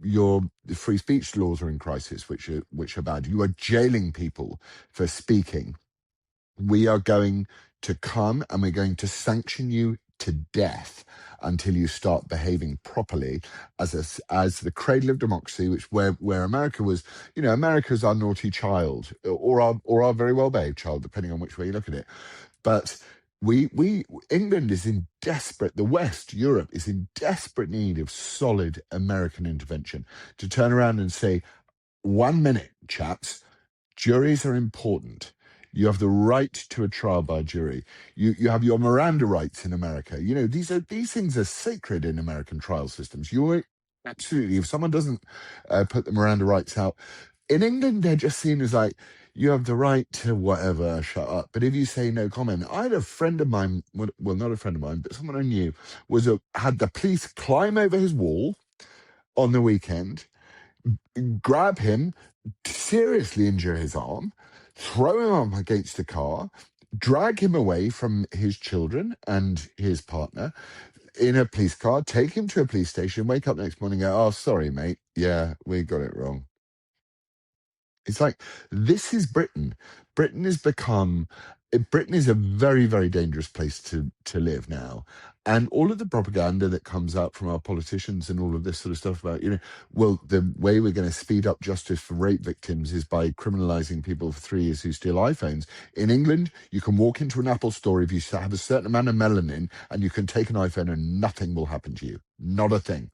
free speech laws are in crisis, which are bad. You are jailing people for speaking. We are going to come and we're going to sanction you to death until you start behaving properly as the cradle of democracy, which where America was. America's our naughty child, or our very well behaved child, depending on which way you look at it. But we England is in desperate, the West, Europe is in desperate need of solid American intervention to turn around and say, 1 minute, chaps, juries are important. You have the right to a trial by jury. You have your Miranda rights in America. These things are sacred in American trial systems. You're absolutely, if someone doesn't put the Miranda rights out, in England, they're just seen as like, you have the right to whatever, shut up. But if you say no comment, I had a friend of mine, well, not a friend of mine, but someone I knew, had the police climb over his wall on the weekend, grab him, seriously injure his arm, throw him up against the car, drag him away from his children and his partner in a police car, take him to a police station, wake up next morning and go, oh, sorry, mate. Yeah, we got it wrong. It's like, this is Britain. Britain has become, Britain is a very, very dangerous place to live now. And all of the propaganda that comes out from our politicians and all of this sort of stuff about, well, the way we're going to speed up justice for rape victims is by criminalizing people for 3 years who steal iPhones. In England, you can walk into an Apple store if you have a certain amount of melanin and you can take an iPhone and nothing will happen to you. Not a thing.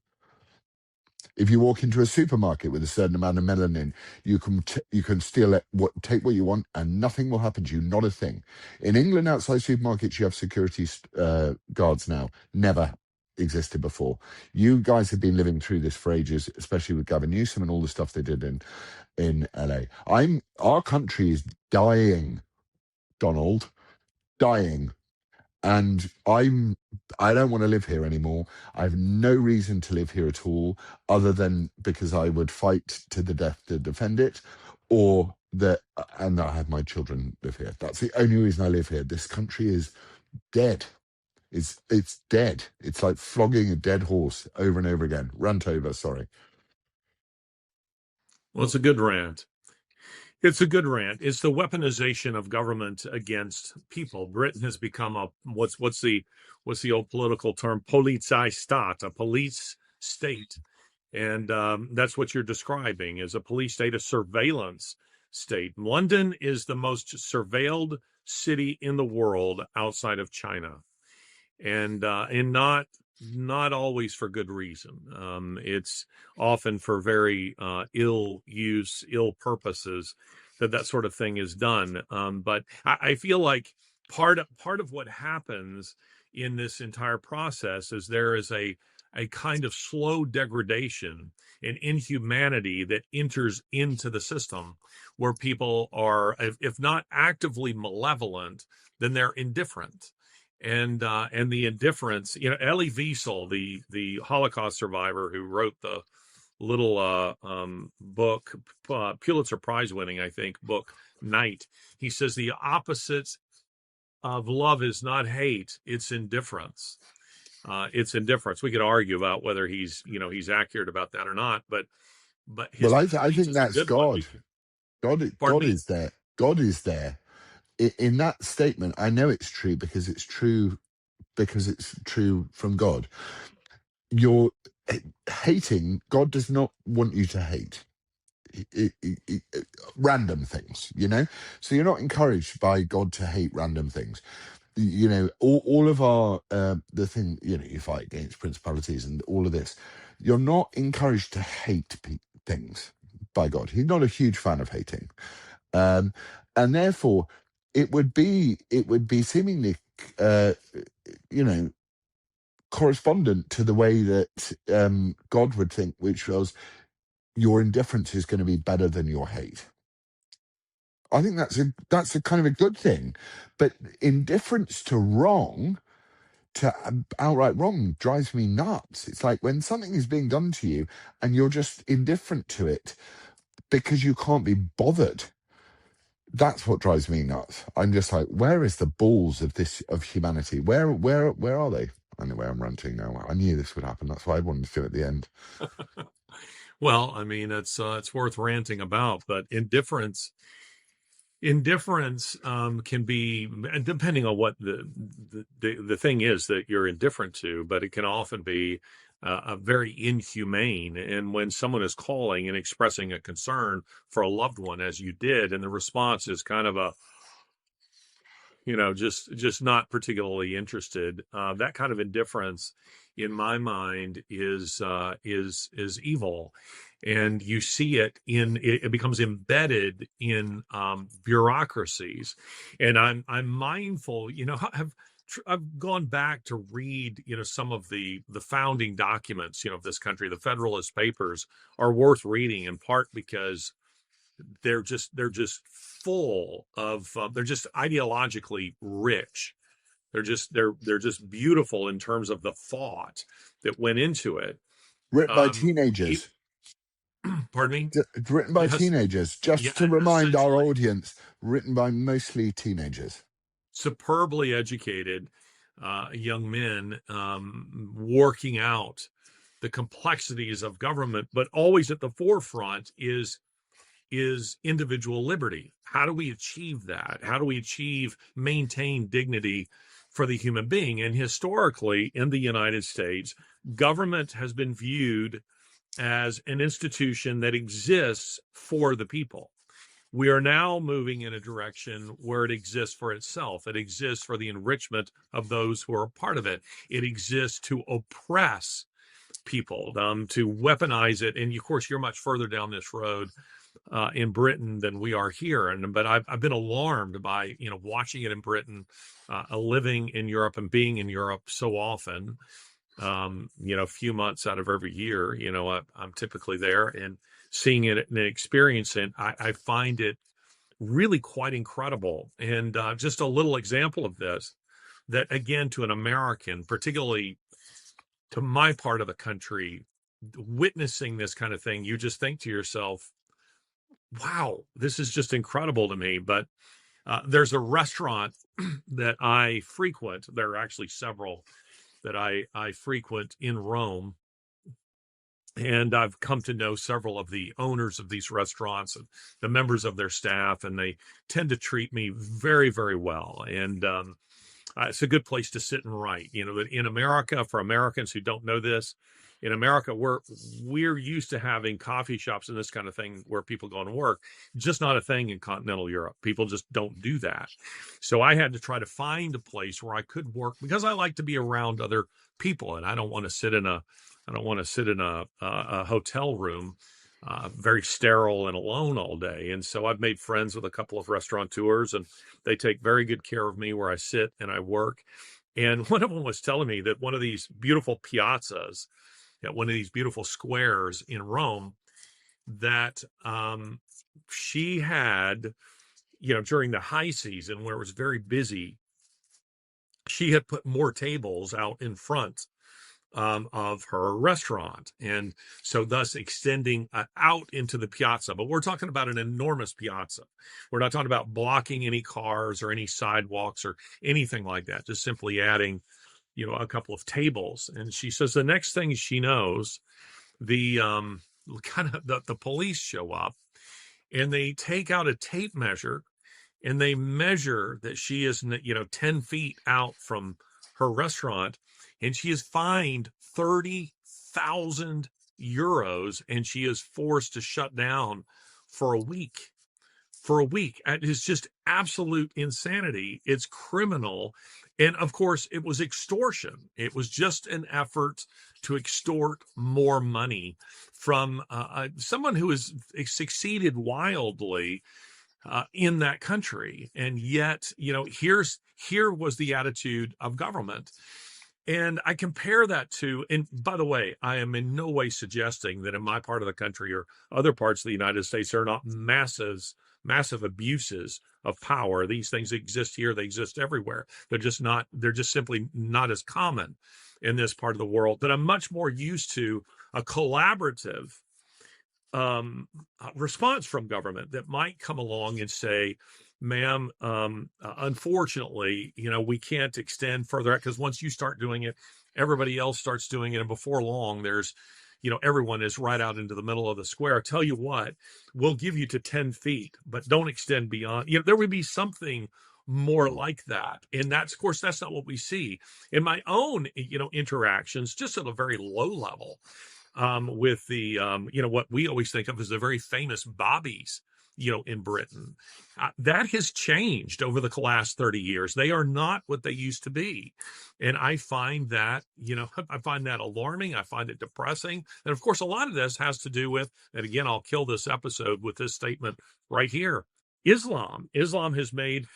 If you walk into a supermarket with a certain amount of melanin, you can steal it, take what you want, and nothing will happen to you. Not a thing. In England, outside supermarkets, you have security guards now. Never existed before. You guys have been living through this for ages, especially with Gavin Newsom and all the stuff they did in LA. Our country is dying, Donald, dying. And I don't want to live here anymore. I have no reason to live here at all, other than because I would fight to the death to defend it, and I have my children live here. That's the only reason I live here. This country is dead. It's dead. It's like flogging a dead horse over and over again. Rant over, sorry. Well, it's a good rant. It's a good rant. It's the weaponization of government against people. Britain has become what's the old political term, Polizeistaat, a police state, and that's what you're describing, is a police state, a surveillance state. London is the most surveilled city in the world outside of China, and not always for good reason. It's often for very ill purposes that sort of thing is done. But I feel like part of what happens in this entire process is there is a kind of slow degradation and inhumanity that enters into the system, where people are, if not actively malevolent, then they're indifferent. And the indifference, Elie Wiesel, the Holocaust survivor who wrote the little book, Pulitzer Prize winning, I think, book Night. He says the opposite of love is not hate; it's indifference. It's indifference. We could argue about whether he's accurate about that or not, but his Well, I point think is a that's good one. God. Pardon God me? is there. God is there. In that statement, I know it's true because it's true from God. You're hating. God does not want you to hate random things, so you're not encouraged by God to hate random things. All of our the thing, you fight against principalities and all of this. You're not encouraged to hate things by God. He's not a huge fan of hating, and therefore it would be seemingly correspondent to the way that God would think, which was, your indifference is going to be better than your hate. I think that's a kind of a good thing. But indifference to wrong to outright wrong drives me nuts. It's like when something is being done to you and you're just indifferent to it because you can't be bothered. That's what drives me nuts. I'm just like, where is the balls of this, of humanity? Where are they? Anyway, I'm ranting now. I knew this would happen. That's why I wanted to do it at the end. Well, I mean, it's worth ranting about, but indifference can be, depending on what the thing is that you're indifferent to, but it can often be a very inhumane. And when someone is calling and expressing a concern for a loved one, as you did, and the response is kind of a, just not particularly interested, that kind of indifference in my mind is evil. And you see it becomes embedded in bureaucracies. And I'm mindful, I've gone back to read, some of the founding documents, of this country. The Federalist Papers are worth reading, in part because they're just full of they're just ideologically rich. They're just beautiful in terms of the thought that went into it. Written by um teenagers. Pardon me. Written by Yes. teenagers. Yeah, Just to remind our essentially. audience, written by mostly teenagers. Superbly educated young men, working out the complexities of government, but always at the forefront is individual liberty. How do we achieve that? How do we maintain dignity for the human being? And historically, in the United States, government has been viewed as an institution that exists for the people. We are now moving in a direction where it exists for itself. It exists for the enrichment of those who are a part of it. It exists to oppress people, to weaponize it. And of course, you're much further down this road in Britain than we are here. But I've been alarmed by watching it in Britain, living in Europe and being in Europe so often. A few months out of every year, I'm typically there and seeing it and experiencing it. I find it really quite incredible. And just a little example of this, that again, to an American, particularly to my part of the country, witnessing this kind of thing, you just think to yourself, wow, this is just incredible to me. But there's a restaurant that I frequent. There are actually several that I frequent in Rome. And I've come to know several of the owners of these restaurants and the members of their staff, and they tend to treat me very, very well. And it's a good place to sit and write. In America, for Americans who don't know this, in America, we're used to having coffee shops and this kind of thing where people go and work. Just not a thing in continental Europe. People just don't do that. So I had to try to find a place where I could work, because I like to be around other people, and I don't want to sit in a hotel room, very sterile and alone all day. And so I've made friends with a couple of restaurateurs, and they take very good care of me where I sit and I work. And one of them was telling me that one of these beautiful piazzas, one of these beautiful squares in Rome, that she had, during the high season where it was very busy, she had put more tables out in front of her restaurant, and so thus extending out into the piazza. But we're talking about an enormous piazza. We're not talking about blocking any cars or any sidewalks or anything like that, just simply adding a couple of tables. And she says the next thing she knows, the the police show up, and they take out a tape measure, and they measure that she is 10 feet out from her restaurant, and she is fined 30,000 euros, and she is forced to shut down for a week. It's just absolute insanity. It's criminal. And of course, it was extortion. It was just an effort to extort more money from someone who has succeeded wildly in that country. And yet, here was the attitude of government. And I compare that to, and by the way, I am in no way suggesting that in my part of the country or other parts of the United States, there are not massive abuses of power. These things exist here, they exist everywhere. They're just simply not as common in this part of the world. But I'm much more used to a collaborative response from government that might come along and say, ma'am, unfortunately, we can't extend further, because once you start doing it, everybody else starts doing it. And before long, everyone is right out into the middle of the square. Tell you what, we'll give you to 10 feet, but don't extend beyond. There would be something more like that. And of course, that's not what we see in my own, interactions, just at a very low level, with the, what we always think of as the very famous bobbies, in Britain. That has changed over the last 30 years. They are not what they used to be. And I find that, I find that alarming. I find it depressing. And of course, a lot of this has to do with, and again, I'll kill this episode with this statement right here. Islam has made,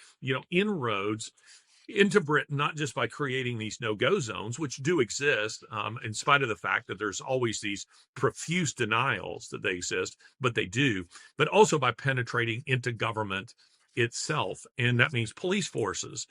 inroads into Britain, not just by creating these no-go zones, which do exist, in spite of the fact that there's always these profuse denials that they exist, but they do, but also by penetrating into government itself. And that means police forces.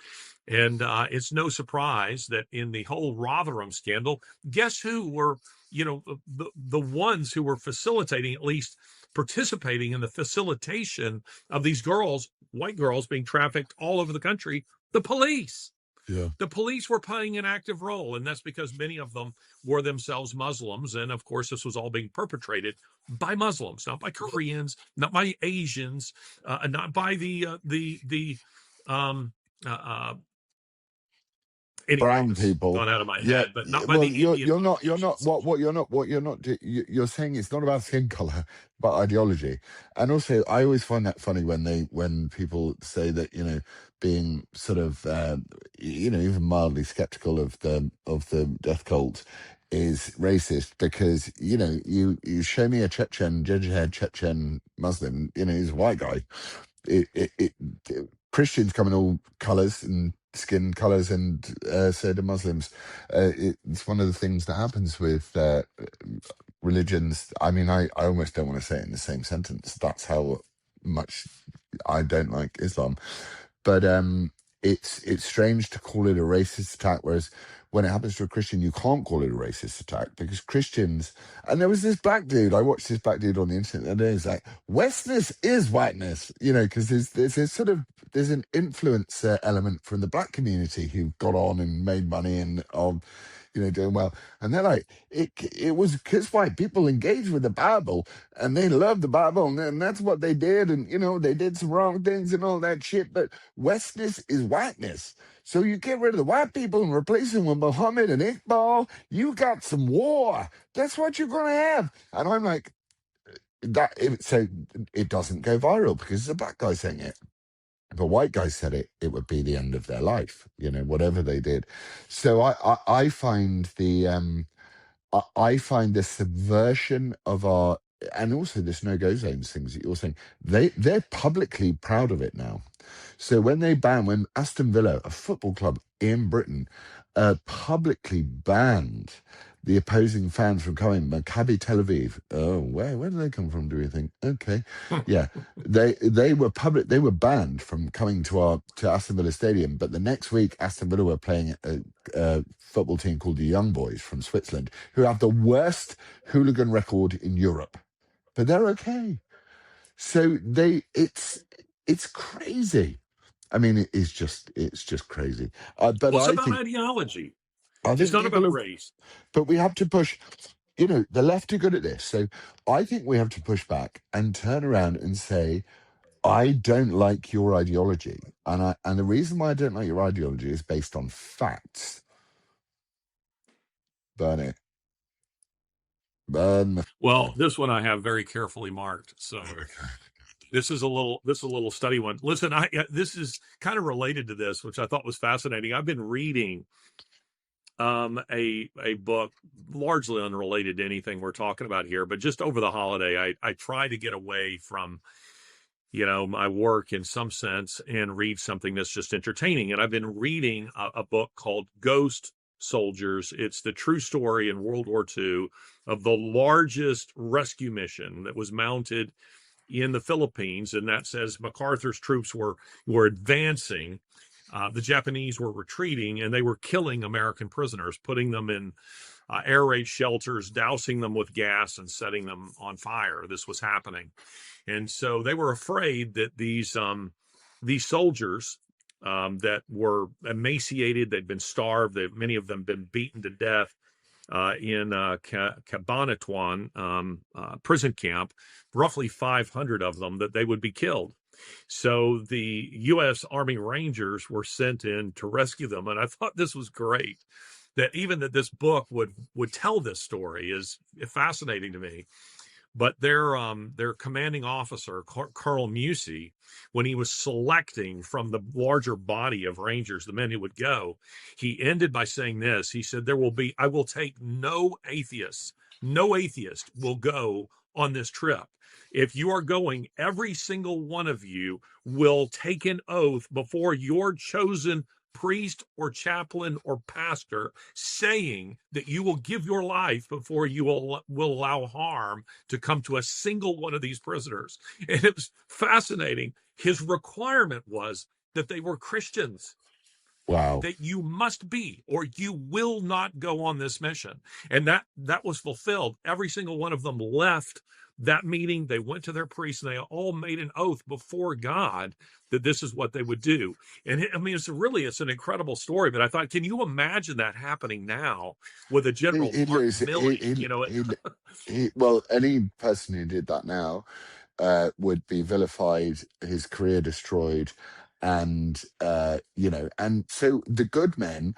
And it's no surprise that in the whole Rotherham scandal, guess who were, the ones who were facilitating, at least participating in the facilitation of these girls, white girls, being trafficked all over the country? The police. Yeah. The police were playing an active role, and that's because many of them were themselves Muslims. And of course, this was all being perpetrated by Muslims, not by Koreans, not by Asians, not by anyway, Brown it's people. gone out of my Yeah. head, but not by Well, the Indian. you're not what you're not you're saying it's not about skin color but ideology. And also I always find that funny when people say that, being sort of even mildly skeptical of the death cult is racist, because you show me a ginger haired Chechen Muslim, he's a white guy. Christians come in all colors and skin colors, and so do Muslims. It's one of the things that happens with religions. I mean, I almost don't want to say it in the same sentence. That's how much I don't like Islam. But it's strange to call it a racist attack, whereas when it happens to a Christian, you can't call it a racist attack, because Christians. And there was this black dude. I watched this black dude on the internet, and he's like, "Westness is whiteness," because there's a sort of there's an influence element from the black community who got on and made money and doing well. And they're like, it was because white people engaged with the Bible and they loved the Bible, and that's what they did. And, they did some wrong things and all that shit. But Westness is whiteness. So you get rid of the white people and replace them with Muhammad and Iqbal, you got some war. That's what you're going to have. And I'm like, so it doesn't go viral because it's a black guy saying it. If a white guy said it, it would be the end of their life, whatever they did. So I find I find the subversion of our, and also this no-go zones things that you're saying, they're publicly proud of it now. So when Aston Villa, a football club in Britain, publicly banned the opposing fans from coming, Maccabi Tel Aviv. Oh, where do they come from? Do you think? Okay, yeah, they were banned from coming to Aston Villa Stadium. But the next week, Aston Villa were playing a football team called the Young Boys from Switzerland, who have the worst hooligan record in Europe, but they're okay. So it's crazy. I mean, it's just crazy. But Well, it's about ideology. I It's think not people about have, race. but we have to push. The left are good at this, so I think we have to push back and turn around and say, I don't like your ideology, and the reason why I don't like your ideology is based on facts. Burn it, burn. Well, this one I have very carefully marked. So this is a little study one. Listen, this is kind of related to this, which I thought was fascinating. I've been reading a book largely unrelated to anything we're talking about here, but just over the holiday, I try to get away from my work in some sense and read something that's just entertaining. And I've been reading a book called Ghost Soldiers. It's the true story in World War II of the largest rescue mission that was mounted in the Philippines, and that says MacArthur's troops were advancing. The Japanese were retreating, and they were killing American prisoners, putting them in air raid shelters, dousing them with gas, and setting them on fire. This was happening, and so they were afraid that these soldiers that were emaciated, they'd been starved, many of them been beaten to death in Cabanatuan prison camp, roughly 500 of them, that they would be killed. So the U.S. Army Rangers were sent in to rescue them, and I thought this was great. That even that this book would tell this story is fascinating to me. But their commanding officer, Colonel Musey, when he was selecting from the larger body of Rangers, the men who would go, he ended by saying this. He said, I will take no atheists. No atheist will go on this trip. If you are going, every single one of you will take an oath before your chosen priest or chaplain or pastor, saying that you will give your life before you will allow harm to come to a single one of these prisoners. And it was fascinating. His requirement was that they were Christians, Wow. that you must be, or you will not go on this mission. And that was fulfilled. Every single one of them left that meeting. They went to their priest, and they all made an oath before God that this is what they would do. And I mean, it's an incredible story. But I thought, can you imagine that happening now with a General Mark Milley? Well, any person who did that now would be vilified, his career destroyed, and and so the good men,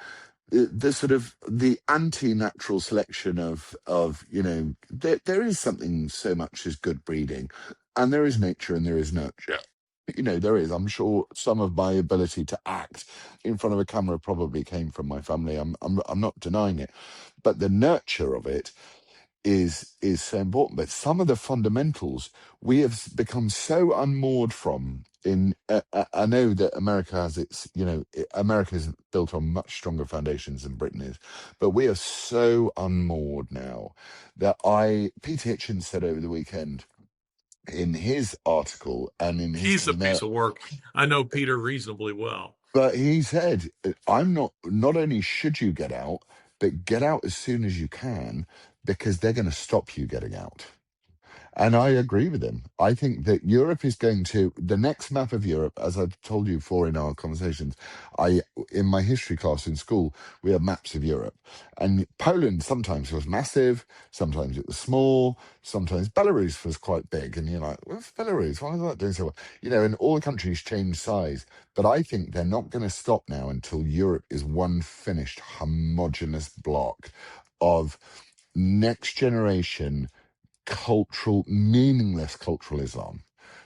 the sort of the anti-natural selection of there is something so much as good breeding, and there is nature and there is nurture. There is. I'm sure some of my ability to act in front of a camera probably came from my family. I'm not denying it, but the nurture of it is so important. But some of the fundamentals we have become so unmoored from. I know that America has its, America is built on much stronger foundations than Britain is, but we are so unmoored now that Peter Hitchens said over the weekend in his article and in his He's a piece of work. I know Peter reasonably well. but he said, not only should you get out, but get out as soon as you can, because they're going to stop you getting out. And I agree with him. I think that Europe is going to, the next map of Europe, as I've told you before in our conversations, in my history class in school, we had maps of Europe. And Poland sometimes was massive, sometimes it was small, sometimes Belarus was quite big. And you're like, what's Belarus? Why is that doing so well? And all the countries change size. But I think they're not going to stop now until Europe is one finished, homogenous block of next generation meaningless cultural Islam.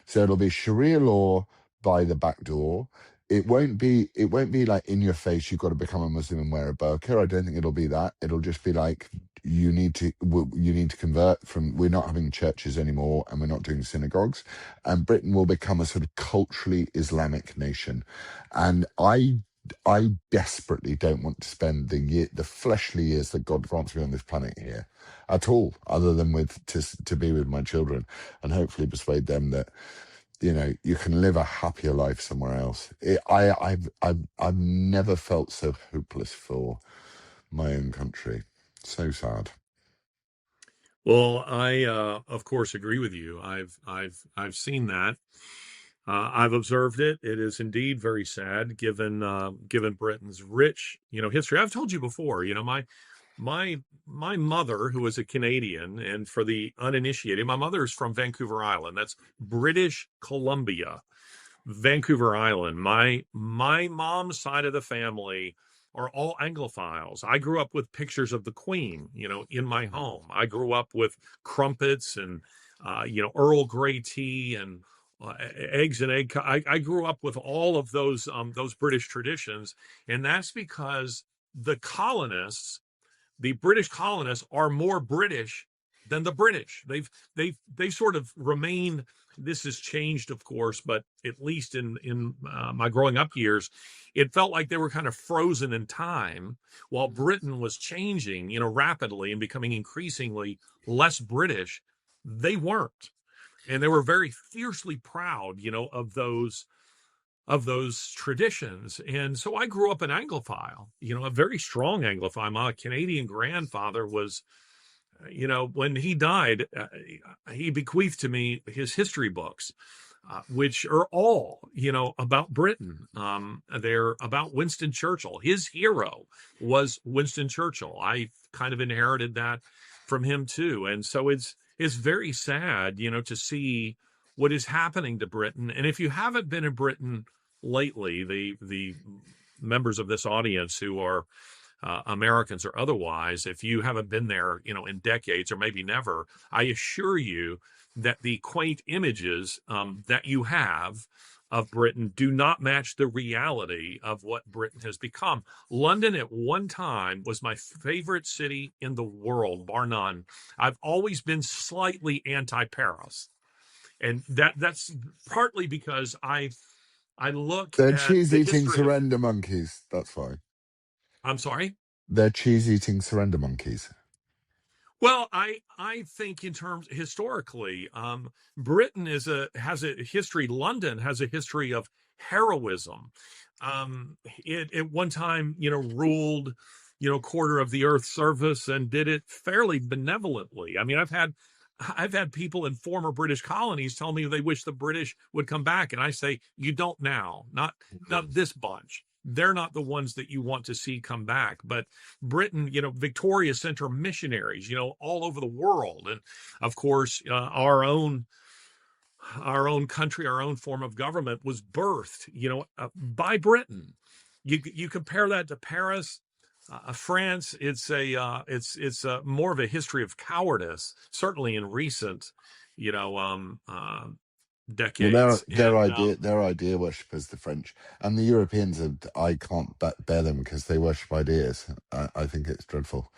So it'll be Sharia law by the back door. It won't be like in your face, you've got to become a Muslim and wear a burqa. I don't think it'll be that. It'll just be like you need to convert from, we're not having churches anymore and we're not doing synagogues, and Britain will become a sort of culturally Islamic nation. And I desperately don't want to spend the fleshly years that God grants me on this planet here at all, other than to be with my children and hopefully persuade them that you can live a happier life somewhere else. I've never felt so hopeless for my own country. So sad. Well, I of course agree with you. I've seen that. I've observed it. It is indeed very sad, given Britain's rich, history. I've told you before. My mother, who is a Canadian, and for the uninitiated, my mother is from Vancouver Island. That's British Columbia, Vancouver Island. My mom's side of the family are all Anglophiles. I grew up with pictures of the Queen, in my home. I grew up with crumpets and Earl Grey tea and eggs and egg. I grew up with all of those British traditions, and that's because the British colonists are more British than the British. They've sort of remained. This has changed, of course, but at least in my growing up years, it felt like they were kind of frozen in time while Britain was changing, rapidly and becoming increasingly less British. They weren't. and they were very fiercely proud, of those traditions. And so I grew up an Anglophile, a very strong Anglophile. My Canadian grandfather was, when he died, he bequeathed to me his history books, which are all, about Britain. They're about Winston Churchill. His hero was Winston Churchill. I kind of inherited that from him too. And so it's very sad, to see what is happening to Britain. And if you haven't been in Britain lately, the members of this audience who are Americans or otherwise, if you haven't been there, in decades or maybe never, I assure you that the quaint images that you have of Britain do not match the reality of what Britain has become. London at one time was my favorite city in the world, bar none. I've always been slightly anti-Paris. And that's partly because I look They're at cheese the eating history of, surrender monkeys. That's why. I'm sorry. They're cheese eating surrender monkeys. Well, I think in terms historically, Britain has a history. London has a history of heroism. It at one time, ruled, quarter of the Earth's surface and did it fairly benevolently. I mean, I've had people in former British colonies tell me they wish the British would come back, and I say, you don't now, not this bunch. They're not the ones that you want to see come back. But Britain, Victoria sent her missionaries, all over the world. And of course, our own country, our own form of government was birthed, by Britain. You compare that to Paris, France. It's more of a history of cowardice, certainly in recent, you know, um, uh, Well, decades. And their idea worshippers, the French and the Europeans. I can't bear them because they worship ideas. I think it's dreadful.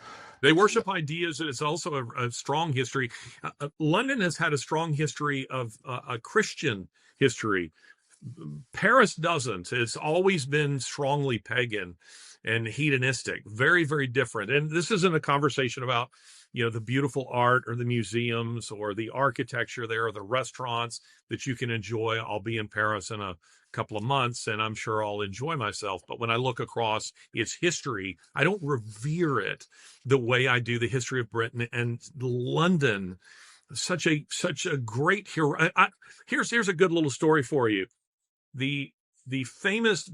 they worship ideas, and it's also a strong history. London has had a strong history of a Christian history. Paris doesn't. It's always been strongly pagan and hedonistic, very, very different. And this isn't a conversation about, the beautiful art or the museums or the architecture there or the restaurants that you can enjoy. I'll be in Paris in a couple of months and I'm sure I'll enjoy myself. But when I look across its history, I don't revere it the way I do the history of Britain and London. Such a great hero. Here's a good little story for you. The famous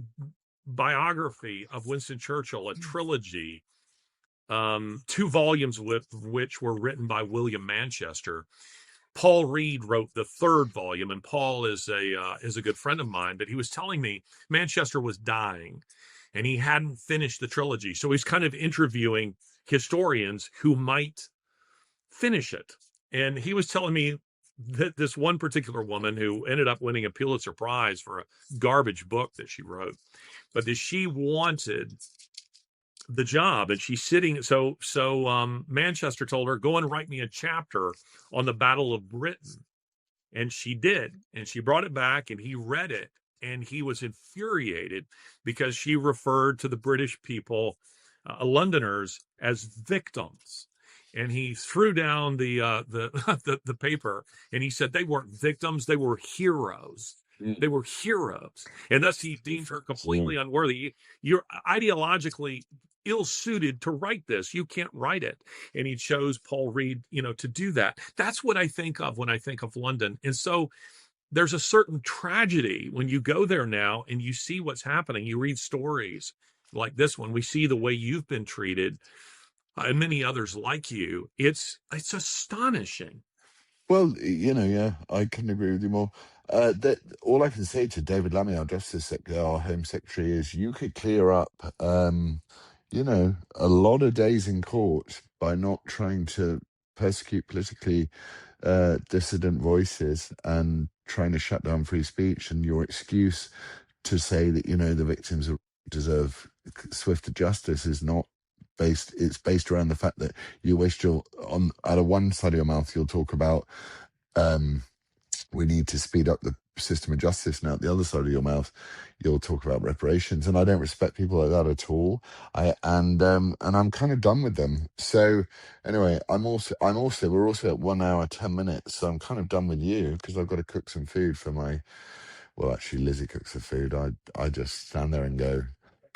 biography of Winston Churchill, a trilogy, 2 volumes with which were written by William Manchester. Paul Reed wrote the 3rd volume, and Paul is a good friend of mine. But he was telling me Manchester was dying, and he hadn't finished the trilogy, so he's kind of interviewing historians who might finish it. And he was telling me that this one particular woman who ended up winning a Pulitzer Prize for a garbage book that she wrote, but that she wanted the job, and she's sitting. So Manchester told her, "Go and write me a chapter on the Battle of Britain," and she did, and she brought it back, and he read it, and he was infuriated because she referred to the British people, Londoners, as victims. And he threw down the paper, and he said they weren't victims; they were heroes. They were heroes, and thus he deemed her completely unworthy. You're ideologically ill-suited to write this. You can't write it. And he chose Paul Reed, to do that. That's what I think of when I think of London. And so there's a certain tragedy when you go there now and you see what's happening. You read stories like this one. We see the way you've been treated, and many others like you. It's astonishing. Well, yeah, I couldn't agree with you more. That all I can say to David Lammy, our Home Secretary, is you could clear up, a lot of days in court by not trying to persecute politically dissident voices and trying to shut down free speech. And your excuse to say that the victims deserve swifter justice is not based. It's based around the fact that you waste out of one side of your mouth, you'll talk about we need to speed up the system of justice, and out the other side of your mouth, you'll talk about reparations. And I don't respect people like that at all. And I'm kind of done with them. So anyway, we're also at 1 hour 10 minutes. So I'm kind of done with you because I've got to cook some food for my. Well, actually, Lizzie cooks the food. I just stand there and go,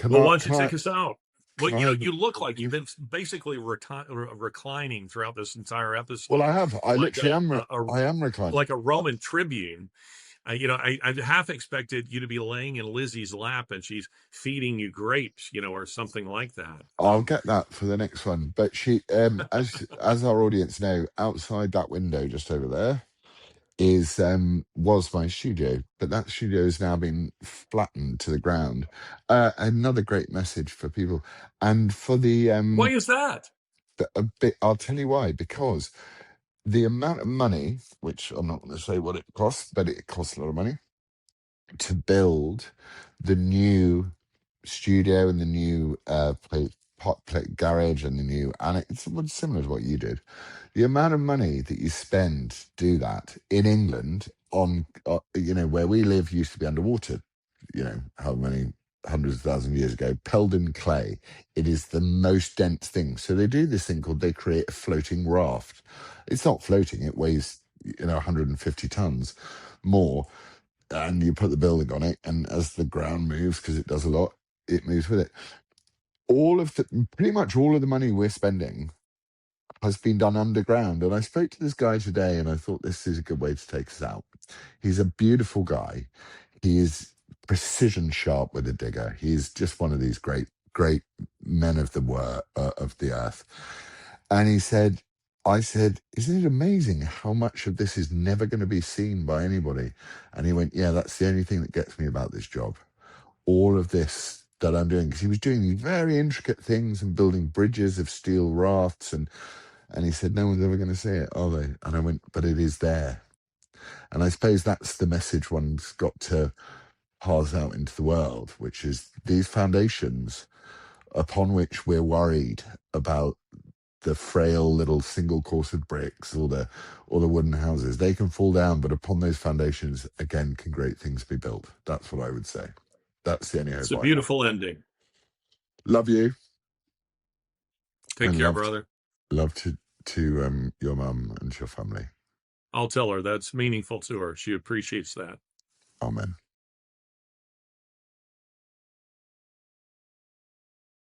Well, why don't you can I take us out? Well, can I? you look like you've been basically reclining throughout this entire Well, episode, I have. I like literally am. I am reclining. like a Roman tribune. I half expected you to be laying in Lizzie's lap and she's feeding you grapes, or something like that. I'll get that for the next one. But she, as our audience know, outside that window just over there is was my studio, but that studio has now been flattened to the ground. Another great message for people, and for Why is that? a bit. I'll tell you why. Because the amount of money, which I'm not going to say what it costs, but it costs a lot of money to build the new studio and the new pot plate garage and the new annex. It's similar to what you did. The amount of money that you spend to do that in England on, where we live used to be underwater, how many hundreds of thousands of years ago, Peldon clay. It is the most dense thing. So they do this thing called, they create a floating raft. It's not floating, it weighs, 150 tons more. And you put the building on it, and as the ground moves, because it does a lot, it moves with it. Pretty much all of the money we're spending has been done underground. And I spoke to this guy today, and I thought this is a good way to take us out. He's a beautiful guy. He is precision sharp with a digger. He is just one of these great, great men of of the earth. And I said, isn't it amazing how much of this is never going to be seen by anybody? And he went, yeah, that's the only thing that gets me about this job. All of this that I'm doing, because he was doing these very intricate things and building bridges of steel rafts. And he said, no one's ever going to see it, are they? And I went, but it is there. And I suppose that's the message one's got to pass out into the world, which is these foundations upon which we're worried about the frail little single courted bricks or the wooden houses, they can fall down, but upon those foundations again can great things be built. That's what I would say. That's the only It's hope a I have. beautiful ending. Love you, Take and care, brother. love to your mum and your family. I'll tell her that's meaningful to her. She appreciates that. Amen.